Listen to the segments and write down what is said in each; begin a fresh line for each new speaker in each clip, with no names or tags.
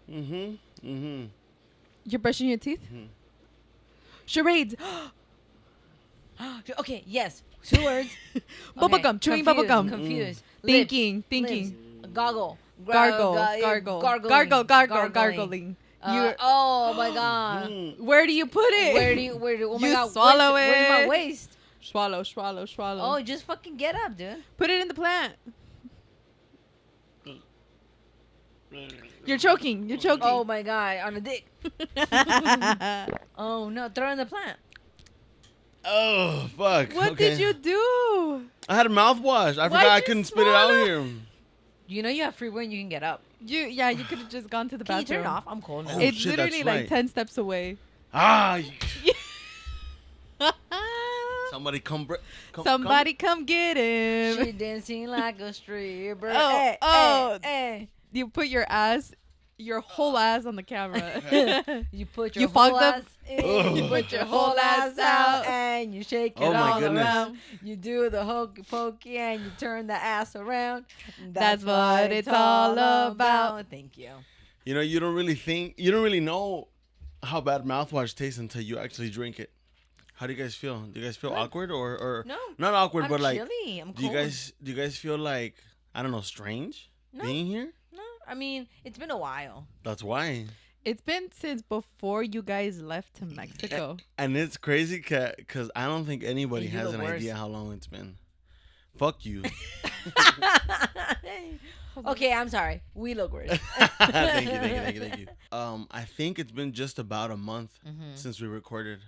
Mm-hmm. Mm-hmm.
You're brushing your teeth?
Mm-hmm.
Charades.
Okay, yes. 2 words. Okay.
Bubblegum. Chewing
Confused.
bubblegum.
Confused.
Thinking.
Lips. Goggle.
Gargle. Gargling.
Oh my god.
Mm-hmm.
Where do you put it?
Oh my
You
god.
swallow
Where's my
it.
waist?
Swallow.
Oh, just fucking get up, dude.
Put it in the plant. You're choking.
Oh my god, on a dick. Oh no, throw in the plant.
Oh, fuck.
What
Okay.
did you do?
I had a mouthwash. I
Why'd
forgot I
you
couldn't spit it out
swallow?
here.
You know you have free will and you can get up.
You could have just gone to the
Can you
bathroom.
turn it off? I'm cold now.
Oh,
It's
shit,
literally
that's
like
right.
10 steps away.
Ah. Somebody come.
Somebody come get him.
She dancing like a stripper.
Oh,
Hey,
oh.
hey,
You put your whole ass on the camera.
hey. You put your
You
whole
fogged up?
ass in, you put your whole ass out, and you shake it
Oh, my
all
goodness.
around. You do the hokey pokey and you turn the ass around.
That's what it's all about.
Thank you.
You know, you don't really know how bad mouthwash tastes until you actually drink it. How do you guys feel? Do you guys feel awkward or
No,
not awkward,
I'm
but like
chilly. I'm
do you
cold.
guys feel like I don't know strange
No.
being here?
No, I mean it's been a while.
That's why.
It's been since before you guys left to Mexico.
And it's crazy because I don't think anybody
You do
has
the
an
worst.
idea how long it's been. Fuck you.
Okay, I'm sorry. We look weird.
Thank you. I think it's been just about a month since we recorded.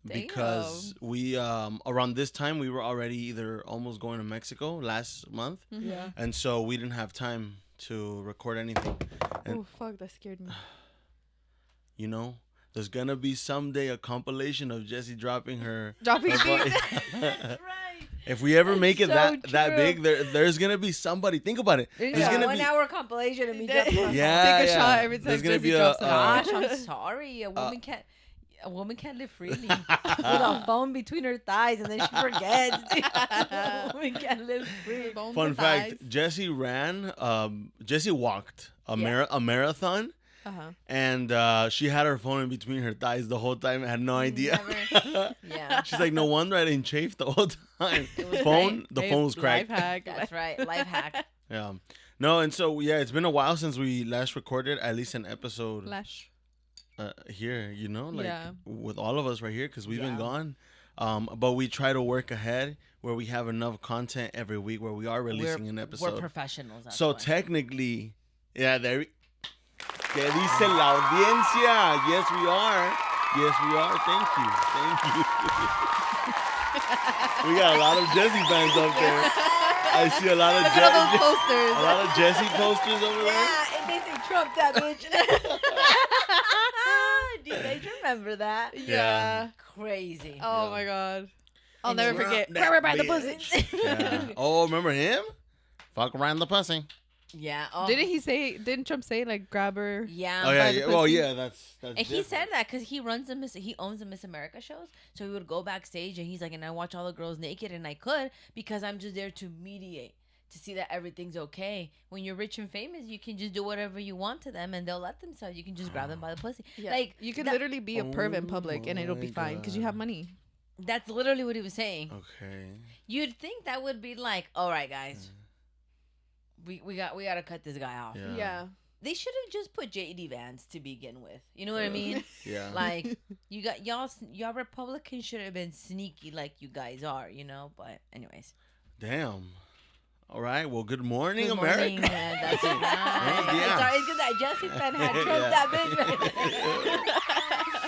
Because we around this time we were already either almost going to Mexico last month,
Yeah.
and so we didn't have time to record anything. And
Oh fuck, that scared me.
you know, there's gonna be someday a compilation of Jessie dropping her.
Dropping
her
things.
Right.
If we ever make it
so
that
true.
big, there's gonna be somebody. Think about it.
There's
There's
a
gonna
1
be
hour compilation of me
Yeah.
jumping on
yeah,
Take a
yeah.
shot every time
There's gonna
Jessie
be
drops a
Gosh,
hot.
I'm sorry. A woman can't live freely with a phone between her thighs, and then she forgets. A woman can't live free.
Bones
Fun
and
fact:
thighs.
Jessie walked a marathon,
Uh-huh.
and she had her phone in between her thighs the whole time. I had no idea.
Yeah,
She's like, no wonder I didn't chafe the whole time.
was
The
Hey,
phone was cracked.
Life hack.
that's right. Life hack.
Yeah. No, and so yeah, it's been a while since we last recorded at least an episode
Lash.
here. You know, like
Yeah.
with all of us right here because we've been
Yeah.
gone. But we try to work ahead where we have enough content every week where we are releasing an episode.
We're professionals. That's
So
why.
technically, yeah, there. ¿Qué dice la audiencia? Yes, we are. Yes, we are. Thank you. We got a lot of Jessie fans up there. I see a lot of
Look at all those posters.
a lot of Jessie posters over there.
Yeah, and they say Trump that bitch. Do you guys remember that?
Yeah.
Crazy.
Oh
Yeah.
my god. I'll
And
never
you-
forget.
That
Grab her by the
bitch.
pussy.
Yeah. Oh, remember him? Fuck around the pussy.
Yeah. Oh.
Didn't Trump say like grab her?
Yeah.
Oh yeah,
by the
yeah. Well,
pussy.
yeah, that's.
And he said that because he owns the Miss America shows. So he would go backstage and he's like, and I watch all the girls naked, and I could because I'm just there to mediate, to see that everything's okay. When you're rich and famous, you can just do whatever you want to them, and they'll let themselves. You can just grab them by the pussy.
Yeah.
Like
you can
that-
literally be a perv in
Oh
public and it'll be
my
fine because you have
God.
money.
That's literally what he was saying.
Okay.
You'd think that would be like, all right, guys, we got to cut this guy off.
Yeah.
They should have just put JD Vance to begin with. You know what I mean?
Yeah.
Like you got y'all Republicans should have been sneaky like you guys are, you know. But anyways,
Damn. All right. Well, good morning,
Good
America.
morning, man. That's right.
Yeah.
Sorry, it's because that Jesse fan had Trump
Yeah.
that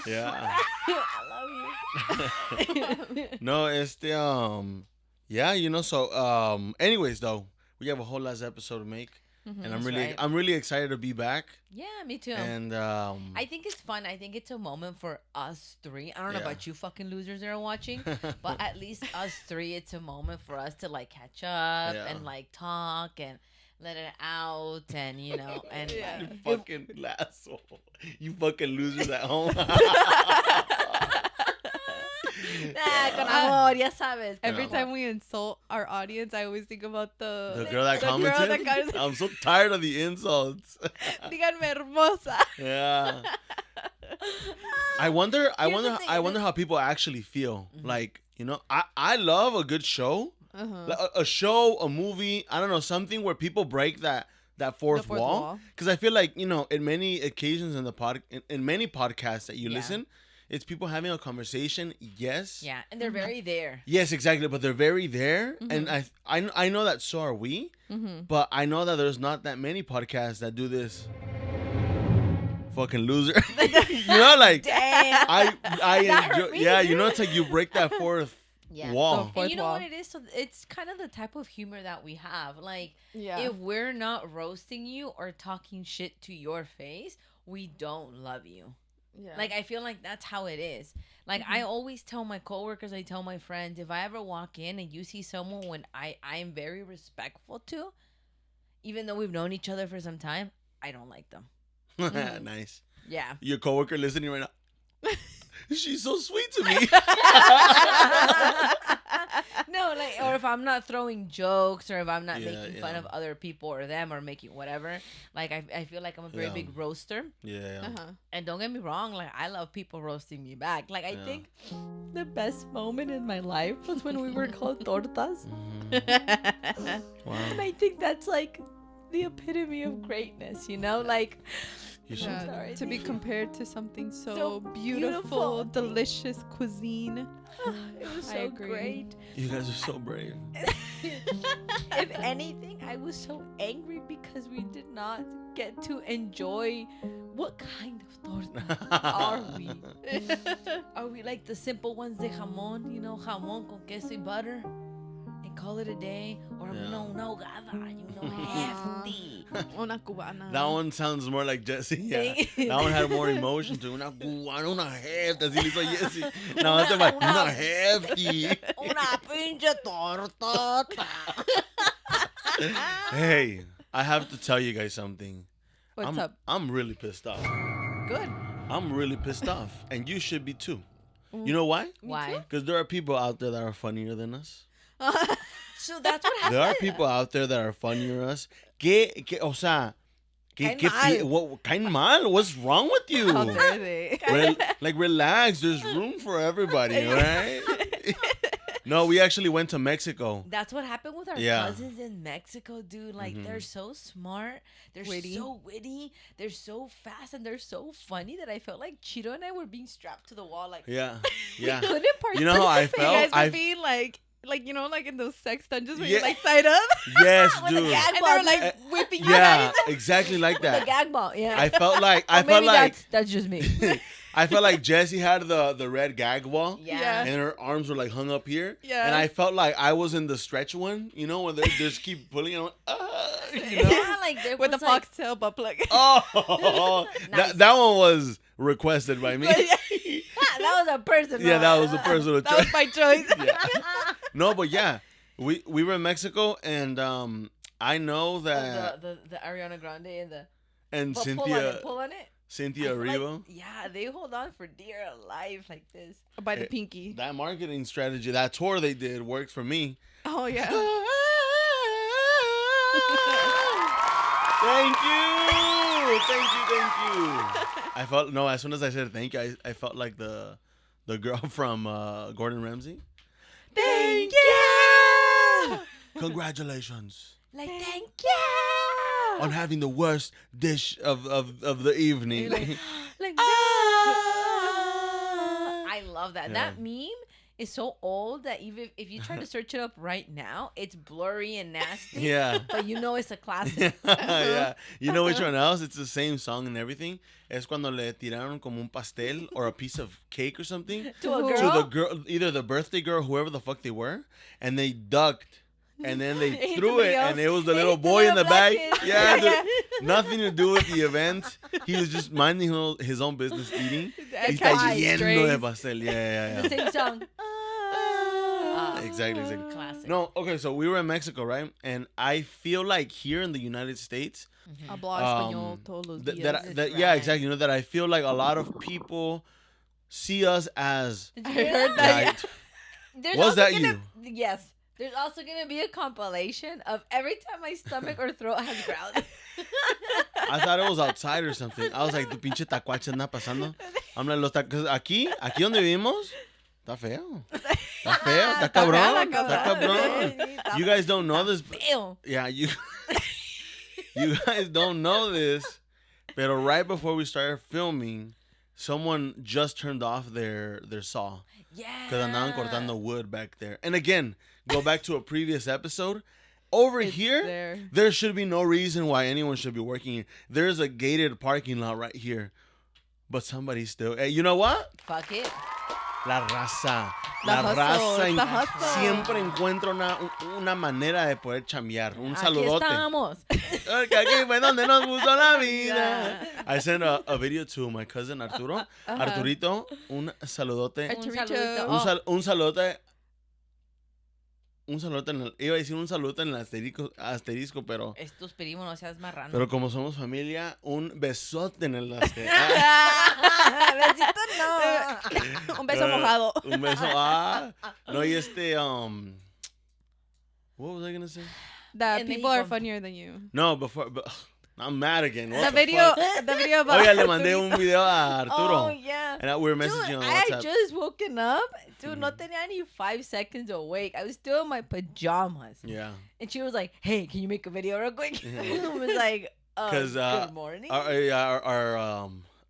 bitch.
Yeah.
I love you.
No, it's the yeah, you know. So anyways, though, we have a whole last episode to make, and
That's right.
I'm really excited to be back.
Yeah, me too.
And
I think it's fun. I think it's a moment for us three. I don't know
Yeah.
about you fucking losers that are watching, but at least us three, it's a moment for us to like catch up
Yeah.
and like talk and let it out and you know and
Yeah.
you fucking asshole, you fucking losers at home.
Con amor, ya sabes.
Every
No.
time we insult our audience, I always think about
The girl that
the girl
commented.
that commented.
I'm so tired of the insults.
Díganme hermosa.
Yeah. I wonder
the thing,
how people actually feel. Like, I love a good show. Like a show, a movie, I don't know, something where people break that fourth wall. Because I feel like, in many occasions in many podcasts that you listen, it's people having a conversation. Yes.
Yeah, and they're very there.
Yes, exactly. But they're very there. And I know that so are we. But I know that there's not that many podcasts that do this. Fucking loser. Like
Damn.
I
That hurt
enjoy.
me,
Yeah,
dude.
it's like you break that fourth wall.
And you know
wall.
what it is? So it's kind of the type of humor that we have. Like,
Yeah.
if we're not roasting you or talking shit to your face, we don't love you.
Yeah.
Like, I feel like that's how it is. Like, I always tell my coworkers, I tell my friends, if I ever walk in and you see someone when I am very respectful to, even though we've known each other for some time, I don't like them.
Nice.
Yeah.
Your coworker listening right now. She's so sweet to me.
No, like, or if I'm not throwing jokes, or if I'm not making fun
yeah.
of other people or them, or making whatever, like, I feel like I'm a very
Yeah.
big roaster.
Yeah.
And don't get me wrong, like, I love people roasting me back. Like, I
Yeah.
think the best moment in my life was when we were called tortas.
Wow.
And I think that's like the epitome of greatness, Like,
You should.
Yeah,
sorry,
to be
thank you.
compared to something so,
So
beautiful,
beautiful.
delicious cuisine.
it was
I
so
agree.
great.
You guys are so brave.
If anything, I was so angry because we did not get to enjoy what kind of torta are we? Are we like the simple ones de jamón, jamón con queso y butter, and call it a day? Or
Yeah.
una ahogada, hefty.
Una cubana.
That one sounds more like Jesse. Yeah.
Thank-
That one had more emotion to it. Una cubana, una hefty. Así le hizo Jesse. No, este va, una hefty.
Una pinche torta.
Hey, I have to tell you guys something.
What's up?
I'm really pissed off.
Good.
I'm really pissed off. And you should be too. You know why?
Why?
Because there are people out there that are funnier than us.
So that's what happened.
There are people out there that are funnier than us. O sea,
Caen mal.
caen mal. What's wrong with you?
How dare they?
Relax. There's room for everybody, right? No, we actually went to Mexico.
That's what happened with our
Yeah.
cousins in Mexico, dude. Like, they're so smart. They're
Witty.
so witty. They're so fast, and they're so funny that I felt like Cheeto and I were being strapped to the wall. Like,
Yeah,
we
yeah.
couldn't participate.
You know how I
You
felt?
guys
I
would be like like in those sex dungeons where
Yeah.
you're like side up.
yes,
With the
dude.
gag
And
ball.
they're like whipping you
Yeah,
guys.
exactly like
The
that.
gag ball, yeah.
I felt like
Or maybe
like
that's just me.
I felt like Jessie had the red gag wall.
Yeah.
And her arms were like hung up here.
Yeah.
And I felt like I was in the stretch one, where they just keep pulling on.
Yeah, like there
With the
was like,
foxtail butt plug.
Oh,
Nice.
that one was requested by me.
that was a person.
Yeah, that was a personal
That was
choice.
my choice.
No, but yeah, we were in Mexico, and I know that
the Ariana Grande and the
and
pull
Cynthia
on it.
Cynthia
I feel like-
Erivo.
yeah, they hold on for dear life like this.
By the pinky.
That marketing strategy, that tour they did worked for me.
Oh yeah.
Thank you. I felt as soon as I said thank you, I felt like the girl from Gordon Ramsay.
Thank you.
Congratulations
Like thank you.
on having the worst dish of the evening.
Like I love that.
Yeah.
That meme is so old that even if you try to search it up right now, it's blurry and nasty.
Yeah.
But it's a classic.
Yeah. You know which one else? It's the same song and everything. Es cuando le tiraron como un pastel or a piece of cake or something
To a
To
girl.
to the girl, either the birthday girl, whoever the fuck they were, and they ducked. And then they
Hit
threw
somebody
it,
else.
and it was the
Hit
little
the
boy in
little
the
black
back.
kid.
Yeah,
Yeah.
nothing to do with the event. He was just minding his own business eating.
That
Y está
catchy
lleno
strays.
de pastel. Yeah.
The same song.
Exactly.
Classic.
No, okay, so we were in Mexico, right? And I feel like here in the United States,
Hablo español todos los días.
yeah, exactly. That I feel like a lot of people see us as.
Did
I
you hear
heard
that?
that.
Yeah,
There's
Was
also
that
gonna,
you?
Yes. There's also gonna be a compilation of every time my stomach or throat has growled.
I thought it was outside or something. I was like, tu pinche tacuache anda pasando. I'm like, cause aquí donde vivimos, está feo. Está feo, está cabrón, está cabrón. You guys don't know this.
Feo.
Yeah, you guys don't know this, but right before we started filming, someone just turned off their saw.
Yeah.
Because andaban cortando wood back there. And again, go back to a previous episode. Over here, there should be no reason why anyone should be working here. There's a gated parking lot right here. But somebody still... Hey, you know what?
Fuck it.
La raza.
La hustle, the hustle.
Siempre encuentra una manera de poder chambear. Un
Aquí
saludote.
estamos.
Aquí fue donde nos puso la vida. I sent a video to my cousin Arturo. Arturito, un saludote.
Arturito.
Un saludote. Un saludote en el, iba a decir un saludote en el asterisco, pero...
Estos primos, no seas marrano.
Pero como somos familia, un besote en el asterisco.
Besito no.
Un beso mojado.
Un beso. No, y what was I going to say?
That
En
people
México.
are funnier than you.
No, but I'm mad again. What
The
the
video,
fuck?
the video about.
Oiga, le mandé un video a Arturo.
Oh, yeah.
And we were messaging
Dude,
on
I
WhatsApp.
had just woken up. Dude, no tenía ni 5 seconds awake. I was still in my pajamas.
Yeah.
And she was like, hey, can you make a video real quick? I was like,
'Cause,
good morning.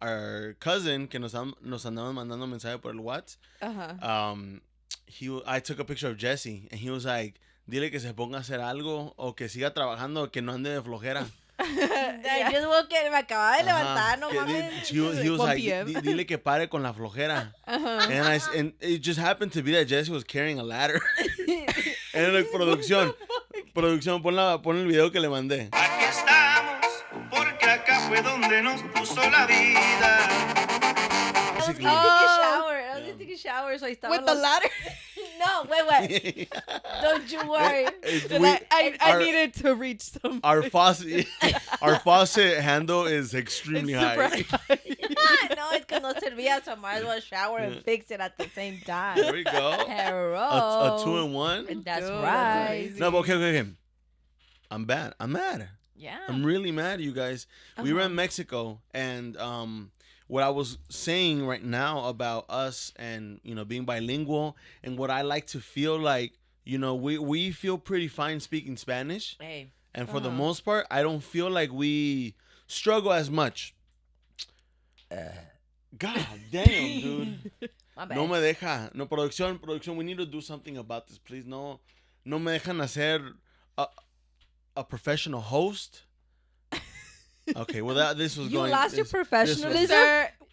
Our cousin, que nos andamos mandando mensaje por el WhatsApp, I took a picture of Jesse, and he was like, dile que se ponga a hacer algo, o que siga trabajando, que no ande de flojera.
I just woke up, me acababa de levantar, no mames.
He was
1
like,
p.m.
dile que pare con la flojera. And it just happened to be that Jesse was carrying a ladder. And like, producción, pon el video que le mandé.
Aquí estamos, porque acá fue donde nos puso la vida.
I was gonna take a shower, so I stopped.
With the ladder.
No, wait. Don't you worry.
I needed to reach some.
Our faucet handle is extremely high.
No, it's because no servía, so I might as well shower and fix it at the same time.
There we go.
Hello.
A 2-in-1.
That's
Dude,
right.
that's
No, but okay. I'm bad. I'm mad.
Yeah.
I'm really mad, you guys. We were in Mexico, and what I was saying right now about us and, being bilingual, and what I like to feel like, we feel pretty fine speaking Spanish.
Hey.
And for the most part, I don't feel like we struggle as much. God damn, dude.
My bad.
No me deja. No, producción, we need to do something about this, please. No me dejan hacer a professional host. Okay, well, this was
You
going...
lost your professionalism?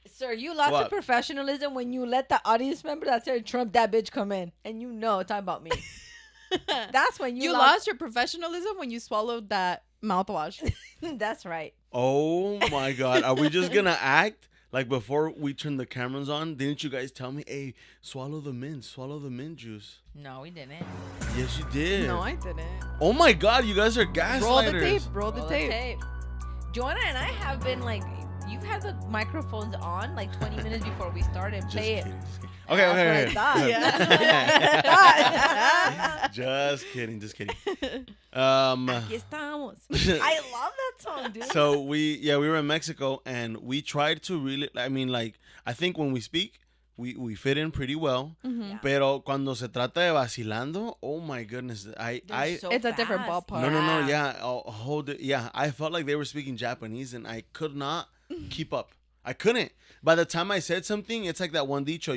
Sir, you lost
What?
your professionalism when you let the audience member that said Trump that bitch come in. And talking about me. That's when
You lost your professionalism when you swallowed that mouthwash.
That's right.
Oh, my God. Are we just going to act? Like, before we turn the cameras on, didn't you guys tell me, hey, swallow the mint juice?
No, we didn't.
Yes, you did.
No, I didn't.
Oh, my God, you guys are gaslighters.
Roll the tape. Roll the tape.
Joanna and I have been you've had the microphones on 20 minutes before we started. Play it.
Okay.
That's what I thought.
Just kidding.
Aquí estamos. I love that song, dude.
So we were in Mexico, and we tried to really, I think when we speak, we fit in pretty well.
Yeah.
Pero cuando se trata de vacilando, oh my goodness,
It's a different ballpark.
No, yeah, I felt like they were speaking Japanese, and I could not keep up. I couldn't. By the time I said something, it's like that one dicho,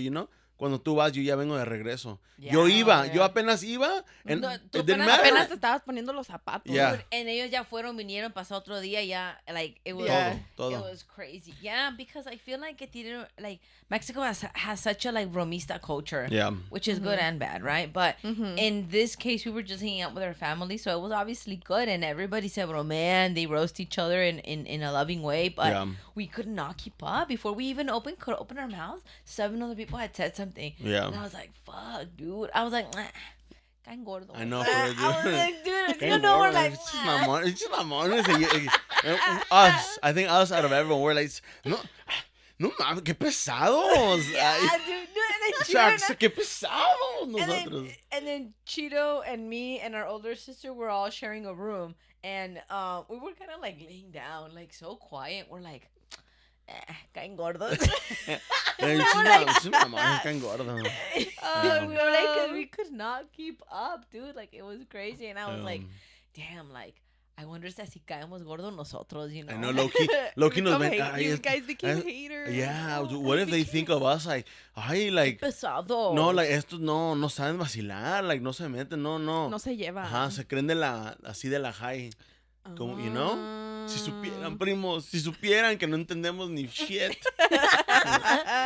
Cuando tú vas, yo ya vengo de regreso.
Yeah,
yo apenas iba, and
No,
it didn't matter.
Apenas te estabas poniendo los zapatos.
Yeah.
Dude, and ellos ya vinieron, pasó otro día, ya, it was,
Todo.
it was crazy. Yeah, because I feel like it didn't, Mexico has such a, bromista culture.
Yeah.
Which is good and bad, right? But in this case, we were just hanging out with our family, so it was obviously good, and everybody said, "Bro, man," they roast each other in a loving way, but we could not keep up. Before we even could open our mouths, 7 other people had said something.
Yeah.
And I was like, fuck, dude. I was like, caen gordo.
I know.
I was like, dude,
Caen
we're
gordo.
like,
It's just mamón. Us. I think us out of everyone, we're like, no, No mames, qué pesados.
Yeah,
Ay,
dude. No, and then
o sea,
Cheeto
qué pesados
and
nosotros.
then Cheeto and me and our older sister were all sharing a room, and we were kind of like laying down, like so quiet. We're like, caen gordos.
Ay,
No,
sí, mamá, qué engorda.
Oh, we were like, 'cause we could not keep up, dude. Like it was crazy, and I was like, damn, like. I wonder si así caemos gordos nosotros, you know.
I know, Loki nos ven. Ay,
You guys became
ay,
haters.
yeah, what if they think of us like, ay, like,
Pesados.
no, like, estos no saben vacilar, like, no se meten, no.
No se lleva.
Ajá, se creen así de la high. Como, you know? Si supieran, primos, si supieran que no entendemos ni shit.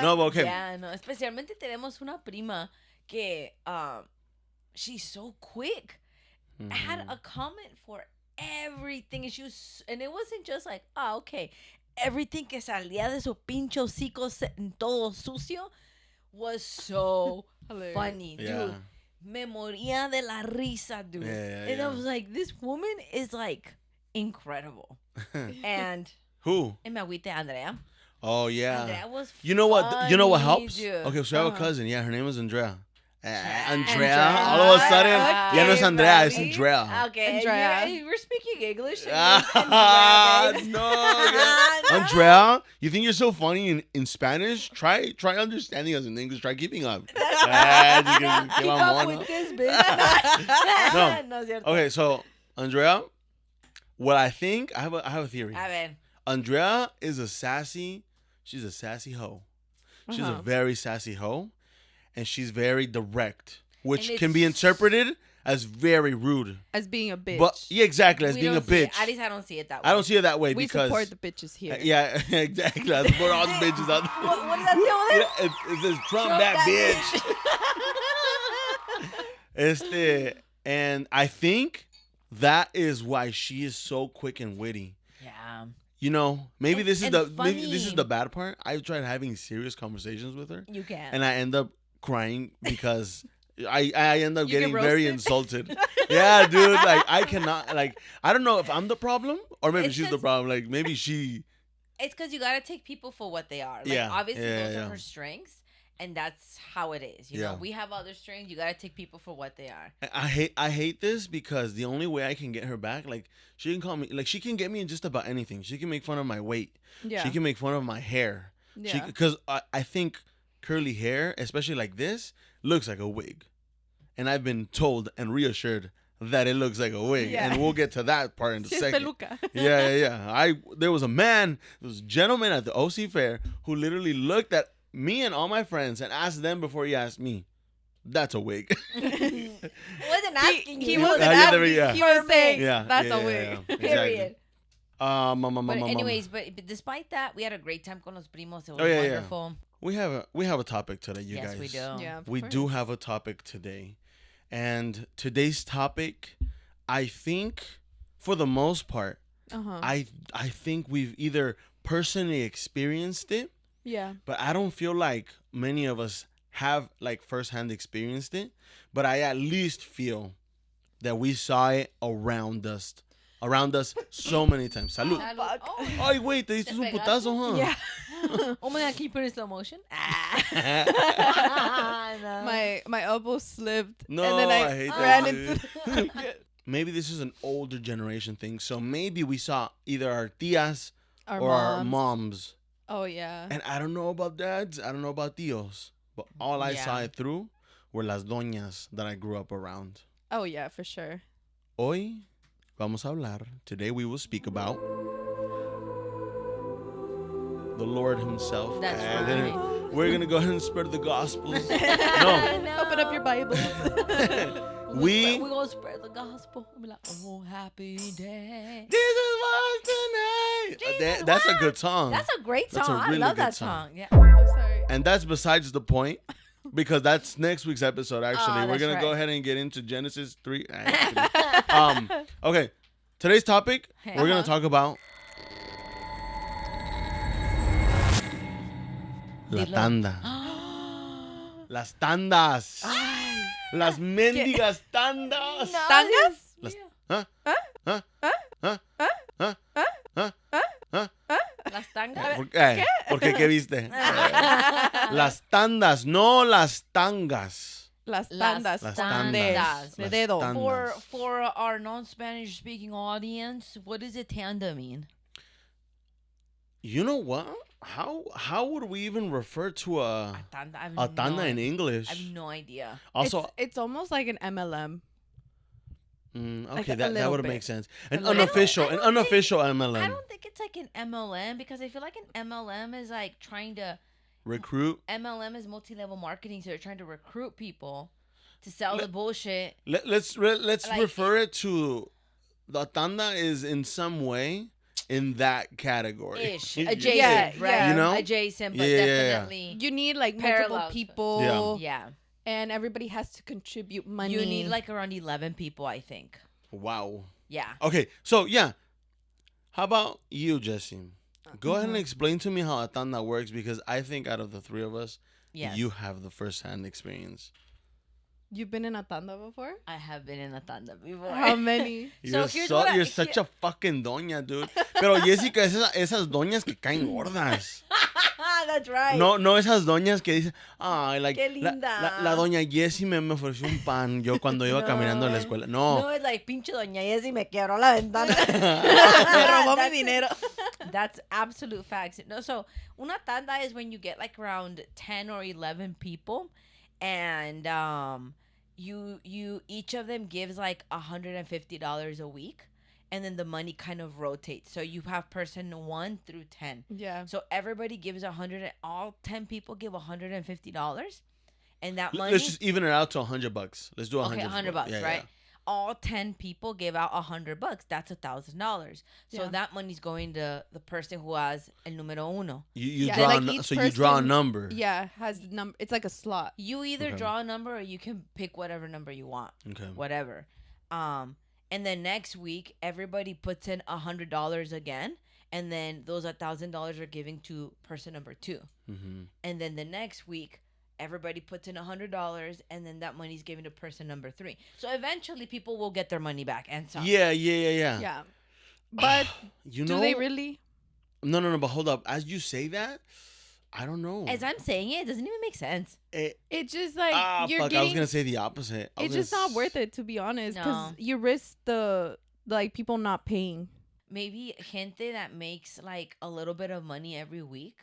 No, but okay.
Yeah, no, especialmente tenemos una prima que, she's so quick. I had a comment for everything, and she was, and it wasn't just like, okay, everything que salía de su pinche hocico todo sucio was so
Hilarious.
funny, dude.
Yeah.
Me moría de la risa, dude.
Yeah,
And I
yeah.
was like, this woman is like incredible. And
Who?
en mi agüite, Andrea.
Oh, yeah.
Andrea was
You know what? You know what
funny,
helps?
dude.
Okay, so I have a cousin. Yeah, her name is Andrea. Andrea.
Andrea.
All of a sudden,
Okay,
ya no es Andrea, es
Bobby.
Andrea.
Okay,
Andrea.
we're speaking English.
Ah,
Andrea,
no,
babes.
yeah. Andrea, you think you're so funny in Spanish? Try understanding us in English. Try keeping up. Ah,
Keep up with this bitch.
No.
No es cierto.
Okay, so Andrea, what I think, I have a theory.
A ver.
Andrea is she's a sassy hoe. She's a
Uh-huh.
very sassy hoe, and she's very direct, which
And
can be
it's-
interpreted as very rude.
As being a bitch.
But yeah, exactly, as
We
being a
don't see it.
bitch.
At least I don't see it that way.
I don't see it that way
we
because
support the bitches here.
yeah, exactly. I support all the bitches out there.
What does that say over there?
It says Trump
Trump
that
that
bitch. And I think that is why she is so quick and witty.
Yeah.
You know, maybe
And-
this is
and
maybe this is
funny.
the bad part. I've tried having serious conversations with her,
You can.
and I end up crying because I end up
You get
getting very
roasted?
insulted. Yeah, dude. Like I cannot. Like I don't know if I'm the problem or maybe
It's
she's the
just-
problem. Like maybe she.
It's because you gotta take people for what they are. Like,
Yeah,
obviously
yeah,
those
yeah.
are her strengths, and that's how it is. You
Yeah.
know, we have other strengths. You gotta take people for what they are.
I hate this because the only way I can get her back, like she can call me, like she can get me in just about anything. She can make fun of my weight.
Yeah.
She can make fun of my hair.
Yeah.
Because I think curly hair, especially like this, looks like a wig, and I've been told and reassured that it looks like a wig,
Yeah.
and we'll get to that part in a
Sí, es
second.
peluca.
Yeah. There was a gentleman at the OC fair who literally looked at me and all my friends and asked them before he asked me, "That's a wig."
Wasn't asking
He
you.
wasn't
Yeah,
asking.
yeah.
He was saying,
Yeah,
that's
yeah,
a wig.
yeah, exactly.
Period. But
But
anyways, but despite that, we had a great time con los primos. It was
Oh, yeah, yeah.
wonderful.
we have a topic today, you
Yes,
guys.
we do.
Yeah, of
We do
course.
have a topic today. And today's topic, I think, for the most part,
Uh-huh.
I think we've either personally experienced it,
Yeah.
but I don't feel like many of us have like firsthand experienced it. But I at least feel that we saw it around us so many times. Salud.
Salud. Oh,
Ay, wait, te diste
¿Te
un
pegaste?
putazo, huh?
Yeah.
oh my god, can you put it in slow motion? No.
My elbow slipped.
No,
and then
I
I
hate that,
ran
dude.
into
Maybe this is an older generation thing. So maybe we saw either our tias
our
or
moms.
our moms.
Oh, yeah.
And I don't know about dads. I don't know about tios. But all I saw
Yeah.
it through were las doñas that I grew up around.
Oh, yeah, for sure.
Hoy vamos a hablar. Today we will speak about the Lord himself.
That's
And
right.
We're going to go ahead and spread the gospel. No.
Open up your Bible.
We
We're gonna spread the gospel. We'll be like, oh, happy day.
Jesus was tonight.
Jesus
That's a
was.
good song.
That's a great
That's a
song.
really
I love
good
that
song.
song. Yeah.
I'm sorry.
And that's besides the point, because that's next week's episode. Actually, we're
that's
gonna go
right.
ahead and get into Genesis 3. Okay, today's topic we're gonna talk about la
Dilo.
tanda, las tandas, las mendigas tandas.
¿Tangas?
Las- ¿Huh? ¿Huh? ¿Huh? ¿Huh? ¿Huh? ¿Huh?
Las tangas?
¿Por qué? ¿Qué viste? Las tandas, no las tangas.
Las tandas.
Las
con D,
tandas.
de
Las
dedo.
tandas.
For our non-Spanish speaking audience, what does a tanda mean?
You know what? How would we even refer to a
Tanda,
tanda in English?
I have no idea.
Also,
It's almost like an MLM.
okay,
like a
that
little
would
bit.
make sense.
I
An
don't
unofficial
think-
MLM.
I don't think it's like an MLM because I feel like an MLM is like trying to
Recruit.
MLM is multi-level marketing, so they're trying to recruit people to sell the bullshit.
Let's
Like-
refer it to the tanda is in some way in that category.
Ish.
You-
Adjacent,
Yeah,
right?
yeah.
You know?
Adjacent, but
Yeah, yeah, yeah.
definitely.
You need like
Parallels.
multiple people.
Yeah.
And everybody has to contribute money.
You need like around 11 people, I think.
Wow.
Yeah.
Okay, so yeah. How about you, Jesse? Go ahead and
Mm-hmm.
explain to me how a tanda works because I think out of the three of us,
Yes.
you have the first-hand experience.
You've been in a tanda before?
I have been in a tanda before.
How many?
You're,
here's what I-
you're such a fucking doña, dude. Pero Jessica, esas doñas que caen gordas.
That's right.
No esas doñas que dicen, ay, like,
Qué linda.
la doña Jessie me ofreció un pan yo cuando iba caminando a la escuela. No.
No, it's like, pinche doña Jessie me quebró la ventana.
Me robó mi
That's-
dinero.
That's absolute facts. No, so una tanda is when you get like around 10 or 11 people, and you each of them gives like $150 a week, and then the money kind of rotates. So you have person 1 through 10.
Yeah.
So everybody gives all 10 people give $150, and that money.
Let's just even it out to $100. Let's do $100.
Okay, $100,
Yeah,
right?
yeah.
All 10 people give out $100. That's $1,000. So
Yeah.
that money's going to the person who has el número uno.
You
Yeah,
draw
like
a,
each
so you draw a
person-
number.
Yeah, has number. It's like a slot.
You either
Okay.
draw a number or you can pick whatever number you want.
Okay.
Whatever. And then next week everybody puts in $100 again, and then those $1,000 are giving to person number 2.
Mm-hmm.
And then the next week everybody puts in $100, and then that money's given to person number 3. So eventually people will get their money back and some.
Yeah.
Yeah. But
You
do
know,
they really?
No. But hold up. As you say that, I don't know.
As I'm saying it doesn't even make sense.
It's just like you're
fuck!
getting.
I was gonna say the opposite.
It's just not worth it, to be honest, because
No.
you risk the like people not paying.
Maybe gente that makes like a little bit of money every week,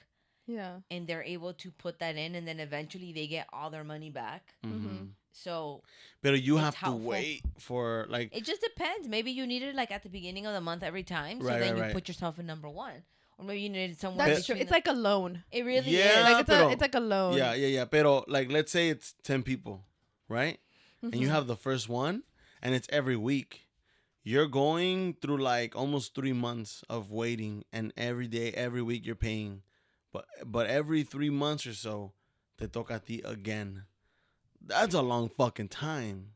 Yeah.
and they're able to put that in, and then eventually they get all their money back.
Mm-hmm.
So
But you
It's
have to
helpful.
wait for like.
it just depends. Maybe you need it like at the beginning of the month every time, so
Right,
then
right,
you
right.
put yourself in number 1, or maybe you need it somewhere.
That's true.
between
It's
the-
like a loan.
it really
Yeah.
is.
Like
pero-
it's like a loan.
Yeah. Pero like, let's say it's 10 people, right? And you have the first one, and it's every week. You're going through like almost 3 months of waiting, and every day, every week, you're paying. But every 3 months or so, te toca a ti again. That's a long fucking time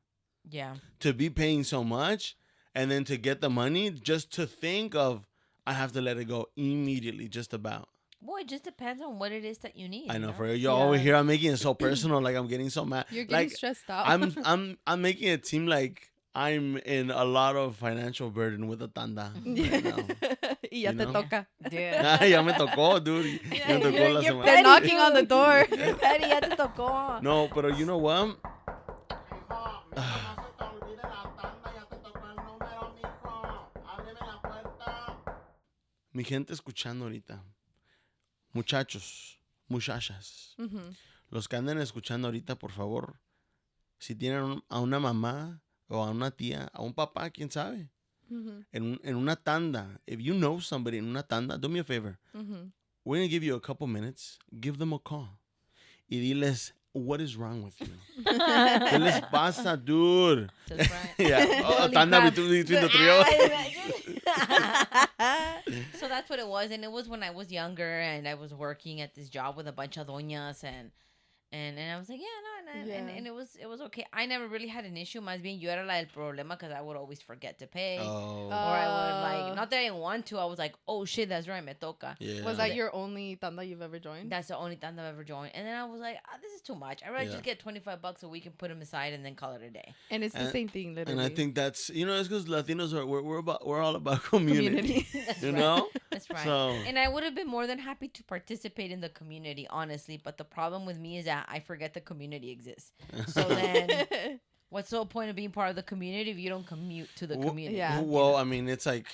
Yeah.
to be paying so much, and then to get the money just to think of I have to let it go immediately, just about.
Well, it just depends on what it is that you need.
I know
you
for you over
Yeah.
here, I'm making it so personal, like I'm getting so mad.
You're getting
Like
stressed out.
I'm making it seem like I'm in a lot of financial burden with a tanda. Right now.
Y ya
You
te
know?
toca.
Dude.
Ya me tocó, dude. Ya me tocó la
You're
semana.
They're knocking on the door.
Petty, ya te tocó.
No, pero you know what? Mi gente escuchando ahorita. Muchachos, muchachas.
Mhm.
Los que andan escuchando ahorita, por favor, si tienen a una mamá o a una tía, a un papá, quién sabe,
Mhm.
en una tanda, if you know somebody in una tanda, do me a favor.
Mhm.
We're going to give you a couple minutes. Give them a call. Y diles, what is wrong with you? ¿Qué les pasa, dude?
That's right.
Yeah. Oh,
Holy
tanda
crap.
between the trio.
So that's what it was, and it was when I was younger and I was working at this job with a bunch of doñas, And I was like, yeah, no, and it was okay. I never really had an issue. Más bien, yo era la del problema because I would always forget to pay.
Oh.
Or I would, like, not that I didn't want to. I was like, oh, shit, that's right, me toca.
Yeah.
Was that your only tanda you've ever joined?
That's the only time I've ever joined. And then I was like, this is too much. I'd rather just get $25 a week and put them aside and then call it a day.
And it's the same thing, literally.
And I think that's, it's because Latinos we're all about community. You know?
That's right.
So.
And I would have been more than happy to participate in the community, honestly. But the problem with me is that I forget the community exists. So then, what's the whole point of being part of the community if you don't commute to the community?
Yeah.
Well, I mean, it's like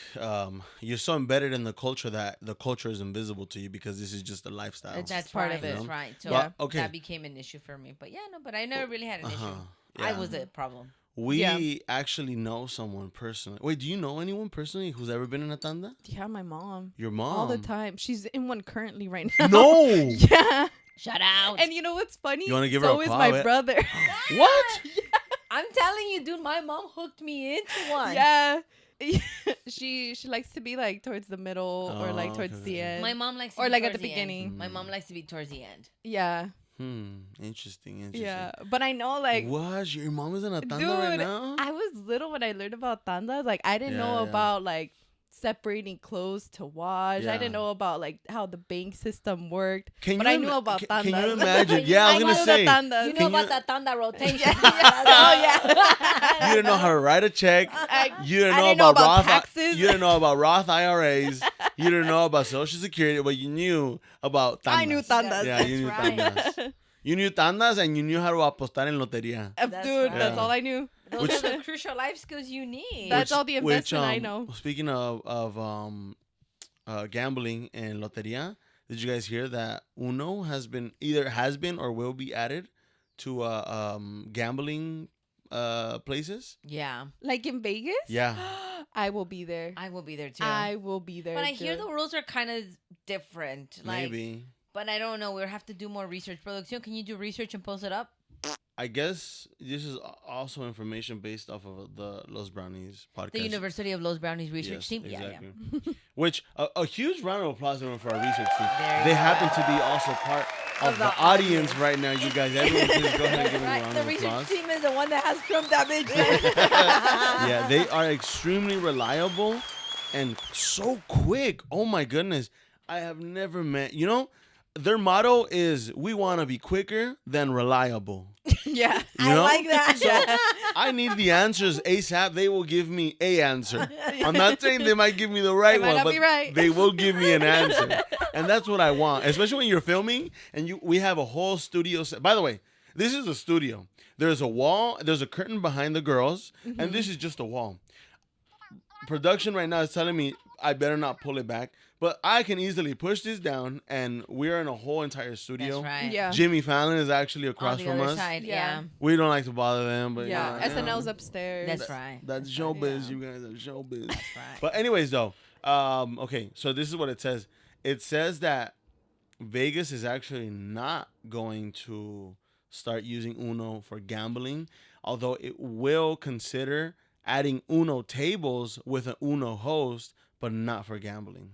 you're so embedded in the culture that the culture is invisible to you because this is just a lifestyle.
That's
part
right.
of it.
That's right. So that became an issue for me. But but I never really had an issue.
Yeah.
I was the problem.
We actually know someone personally. Wait, do you know anyone personally who's ever been in a tanda?
Yeah, my mom.
Your mom?
All the time. She's in one currently right now.
No!
Yeah.
Shout out.
And you know what's funny?
You want to give her a call?
So is my brother.
What?
I'm telling you, dude, my mom hooked me into one.
Yeah. She likes to be like towards the middle or like towards the end.
My mom likes to
or
be
like at
towards
the beginning.
My mom likes to be towards the end.
Yeah.
Interesting.
Yeah. But I know like
what? Your mom is in a tanda
dude,
right now?
I was little when I learned about tandas. Like I didn't know about like separating clothes to wash. I didn't know about like how the bank system worked. But I knew about tandas.
Can you imagine? Yeah, I was gonna say.
You know about that tanda rotation.
Oh yeah.
You didn't know how to write a check. You didn't know
know
about Roth
taxes.
You didn't know about Roth IRAs. You didn't know about Social Security, but you knew about tandas.
I knew tandas.
Yeah, you knew tandas. You knew tandas and you knew how to apostar en lotería.
Dude, that's all I knew.
Those are the crucial life skills you need.
That's all the investment I know.
Speaking of gambling and lotería, did you guys hear that Uno has been or will be added to gambling places?
Yeah.
Like in Vegas?
Yeah.
I will be there.
I will be there too.
I will be there.
But I hear the rules are kind of different. Like,
Maybe.
But I don't know. We'll have to do more research. Producción, can you do research and post it up?
I guess this is also information based off of the Los Brownies podcast.
The University of Los Brownies research team?
Exactly.
Yeah.
Which, a huge round of applause for our research team.
They
happen to be also part of the audience right now, you guys. Everyone please go ahead and give them a round
The
of
research
applause.
team is the one that has trumped that bitch.
Yeah, they are extremely reliable and so quick. Oh my goodness. I have never met, their motto is we want to be quicker than reliable.
Yeah.
I like that.
So I need the answers ASAP. They will give me a answer. I'm not saying they might give me the right one, but they will give me an answer. And that's what I want, especially when you're filming and we have a whole studio set. By the way, this is a studio. There's a wall, there's a curtain behind the girls, and this is just a wall. Production right now is telling me I better not pull it back, but I can easily push this down, and we're in a whole entire studio.
That's right.
Yeah.
Jimmy Fallon is actually across
On the
from
other
us.
side,
Yeah.
We don't like to bother them, but
Yeah. SNL's upstairs.
That's right.
That's showbiz, you guys. That's showbiz.
That's right.
But anyways, though, okay, so this is what it says. It says that Vegas is actually not going to start using Uno for gambling, although it will consider adding Uno tables with an Uno host, but not for gambling.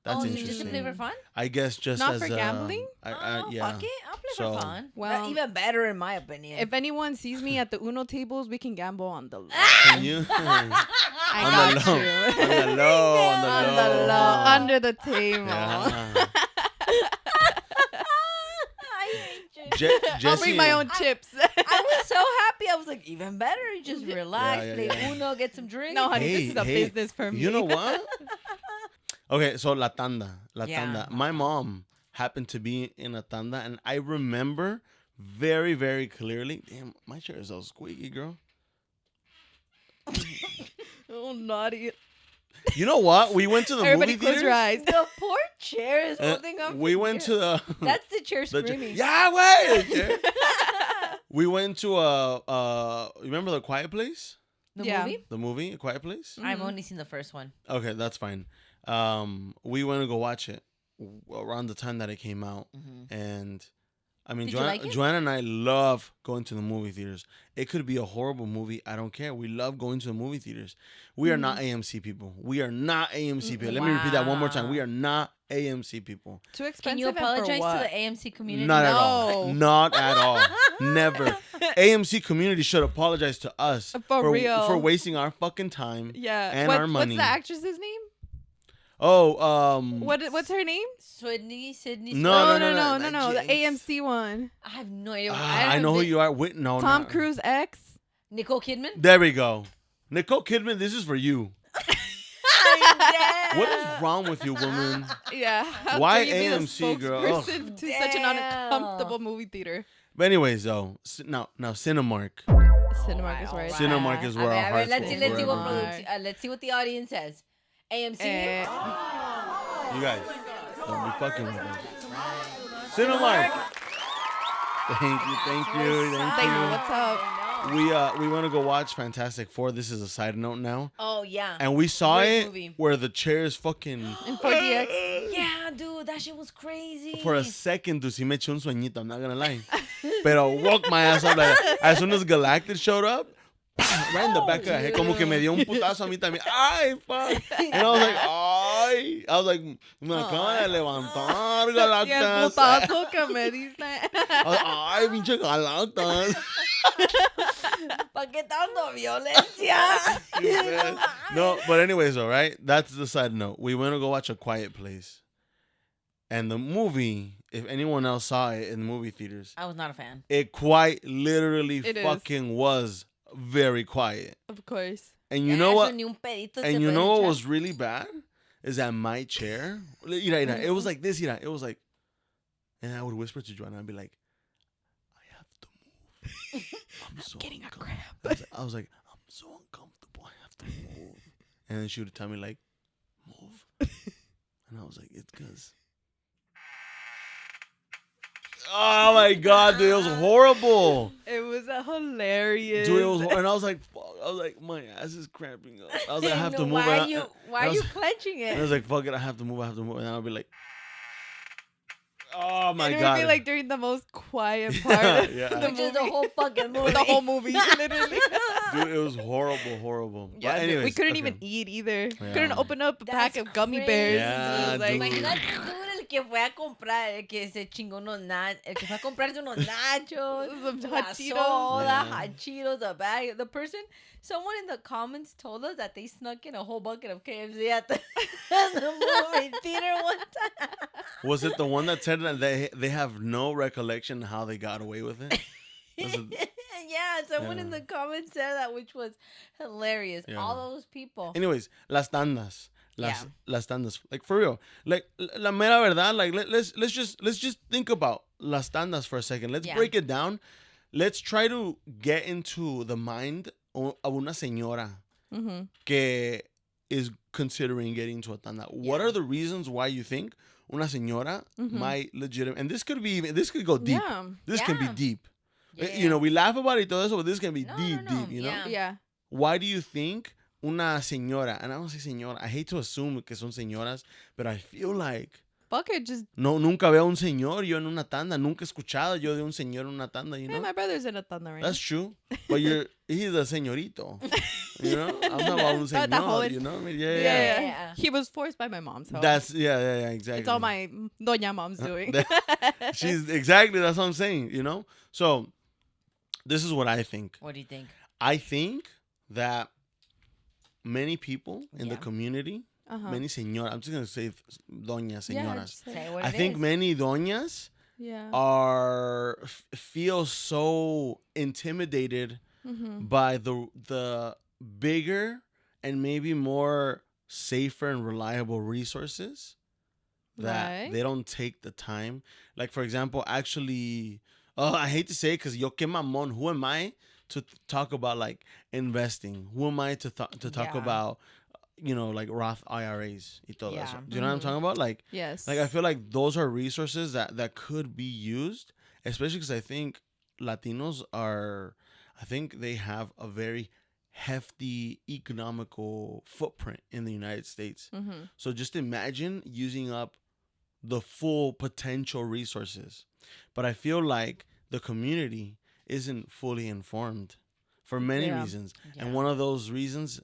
That's interesting.
Just to play for fun?
I guess just
Not
as
for gambling?
Yeah.
Fuck it. I'll play
So-
for fun.
Well,
Even better, in my opinion.
if anyone sees me at the Uno tables, we can gamble on the low.
Can you?
I
on the
got
low.
you.
On the low. On the
On
low.
the low. Under the table.
Yeah.
I hate you.
I'll bring my own chips.
I was so happy. I was like, even better. You just relax, play
yeah.
Uno, get some drinks.
No, honey, this is a business for me.
You know what? Okay, so La Tanda.
Yeah.
Tanda. My mom happened to be in a tanda, and I remember very, very clearly. Damn, my chair is so squeaky, girl.
Oh, naughty.
You know what? We went to the
Everybody
movie
close
theaters.
your eyes.
The poor chair is holding up.
We went to the.
That's the chair
the
screaming.
yeah, wait. We went to remember The Quiet Place?
The
Yeah.
movie?
The movie, A Quiet Place?
I've only seen the first one.
Okay, that's fine. We went to go watch it around the time that it came out. And I mean,
Did you like it?
Joanna and I love going to the movie theaters. It could be a horrible movie. I don't care. We love going to the movie theaters. We are not AMC people. We are not AMC people. Let me repeat that one more time. We are not AMC people.
Too expensive.
Can you apologize to the AMC community?
Not at all. Not at all. Never. AMC community should apologize to us
for real
for wasting our fucking time.
Yeah.
And our money.
What's the actress's name?
Oh,
what's her name?
Sydney.
No.
The AMC one.
I have no idea.
I know who you are. Wait, no.
Tom Cruise ex.
Nicole Kidman.
There we go. Nicole Kidman, this is for you. What is wrong with you, woman?
Yeah.
Why AMC, girl?
To such an uncomfortable movie theater.
But anyways, though, now Cinemark.
Cinemark is where
Cinemark is where our hearts
go. Let's see what the audience says. AMC.
You guys, don't be fucking with us. Cinemark. Thank you.
What's up?
We want to go watch Fantastic Four. This is a side note now.
Oh yeah.
And we saw
Great movie.
where the chairs fucking
in 4DX.
Yeah, dude, that shit was crazy.
For a second, dude, sí me eché un sueñito. I'm not gonna lie. Pero woke my ass up like as soon as Galactic showed up. Right in the back of the head, como que me dio un putazo a mí también. Ay, fuck. And I was like, ay. I was like, me acaban de levantar, Galactus.
Y el putazo que me diste.
Ay, pinche Galactus.
¿Para qué tanto violencia?
No, but anyways, though, right? That's the side note. We went to go watch A Quiet Place. And the movie, if anyone else saw it in the movie theaters.
I was not a fan.
It quite literally was very quiet.
Of course.
And you know what? And you know what was really bad? Is that my chair. It was like this, it was like, and I would whisper to Joanna and be like, I have to move. I'm so
getting a cramp.
I was like, I'm so uncomfortable. I have to move. And then she would tell me like, move. And I was like, it's because. Oh my God, dude, it was horrible.
It was hilarious.
Dude, it was, and I was like, fuck. I was like, my ass is cramping up. I was like, I have to move.
Why are you clenching it?
And I was like, fuck it, I have to move. And I'll be like, oh my God.
It would be like during the most quiet part.
Yeah.
Which is the whole fucking movie.
The whole movie, literally.
Dude, it was horrible.
Yeah,
but anyways,
we couldn't even eat either.
Yeah.
Couldn't open up a pack of gummy bears.
Yeah,
It was like,
el que fue a comprar, el que se chingó unos nachos, el que fue a comprarse unos nachos,
Some
la
hot Cheetos.
soda, hot Cheetos, a bag. Someone in the comments told us that they snuck in a whole bucket of KFC at the movie theater one time.
Was it the one that said that they have no recollection how they got away with it?
Yeah, someone in the comments said that, which was hilarious.
Yeah.
All those people.
Anyways, las tandas. Las tandas. Like, for real. Like, la mera verdad, like, let's just think about las tandas for a second. Let's break it down. Let's try to get into the mind of una señora que is considering getting to a tanda. What are the reasons why you think una señora might legitimate, and this could go deep.
Yeah.
This can be deep.
Yeah.
You know, we laugh about it, todo eso, but this can be deep, you know?
Yeah.
Why do you think una señora, and I don't say señora, I hate to assume que son señoras, but I feel like
Fuck it, just.
no, nunca veo a un señor yo en una tanda. Nunca he escuchado yo de un señor en una tanda, you know?
Hey, my brother's in a tanda right
That's true. But he's a señorito. You know? I'm not about un señor, you know? I mean,
yeah. He was forced by my mom, so.
That's, yeah, exactly.
It's all my Doña mom's doing.
That's what I'm saying, you know? So, this is what I think.
What do you think?
I think that many people in the community, many señoras, I'm just going to say doñas, señoras.
Say what
I think many doñas feel so intimidated by the bigger and maybe more safer and reliable resources that they don't take the time. Like, for example, actually, I hate to say it because yo que mamón, who am I to talk about like investing? Who am I to talk about, you know, like Roth IRAs y todo eso? Do you know what I'm talking about? Like,
yes.
Like, I feel like those are resources that could be used, especially because I think Latinos I think they have a very hefty economical footprint in the United States. So just imagine using up the full potential resources. But I feel like the community isn't fully informed for many reasons. Yeah. And one of those reasons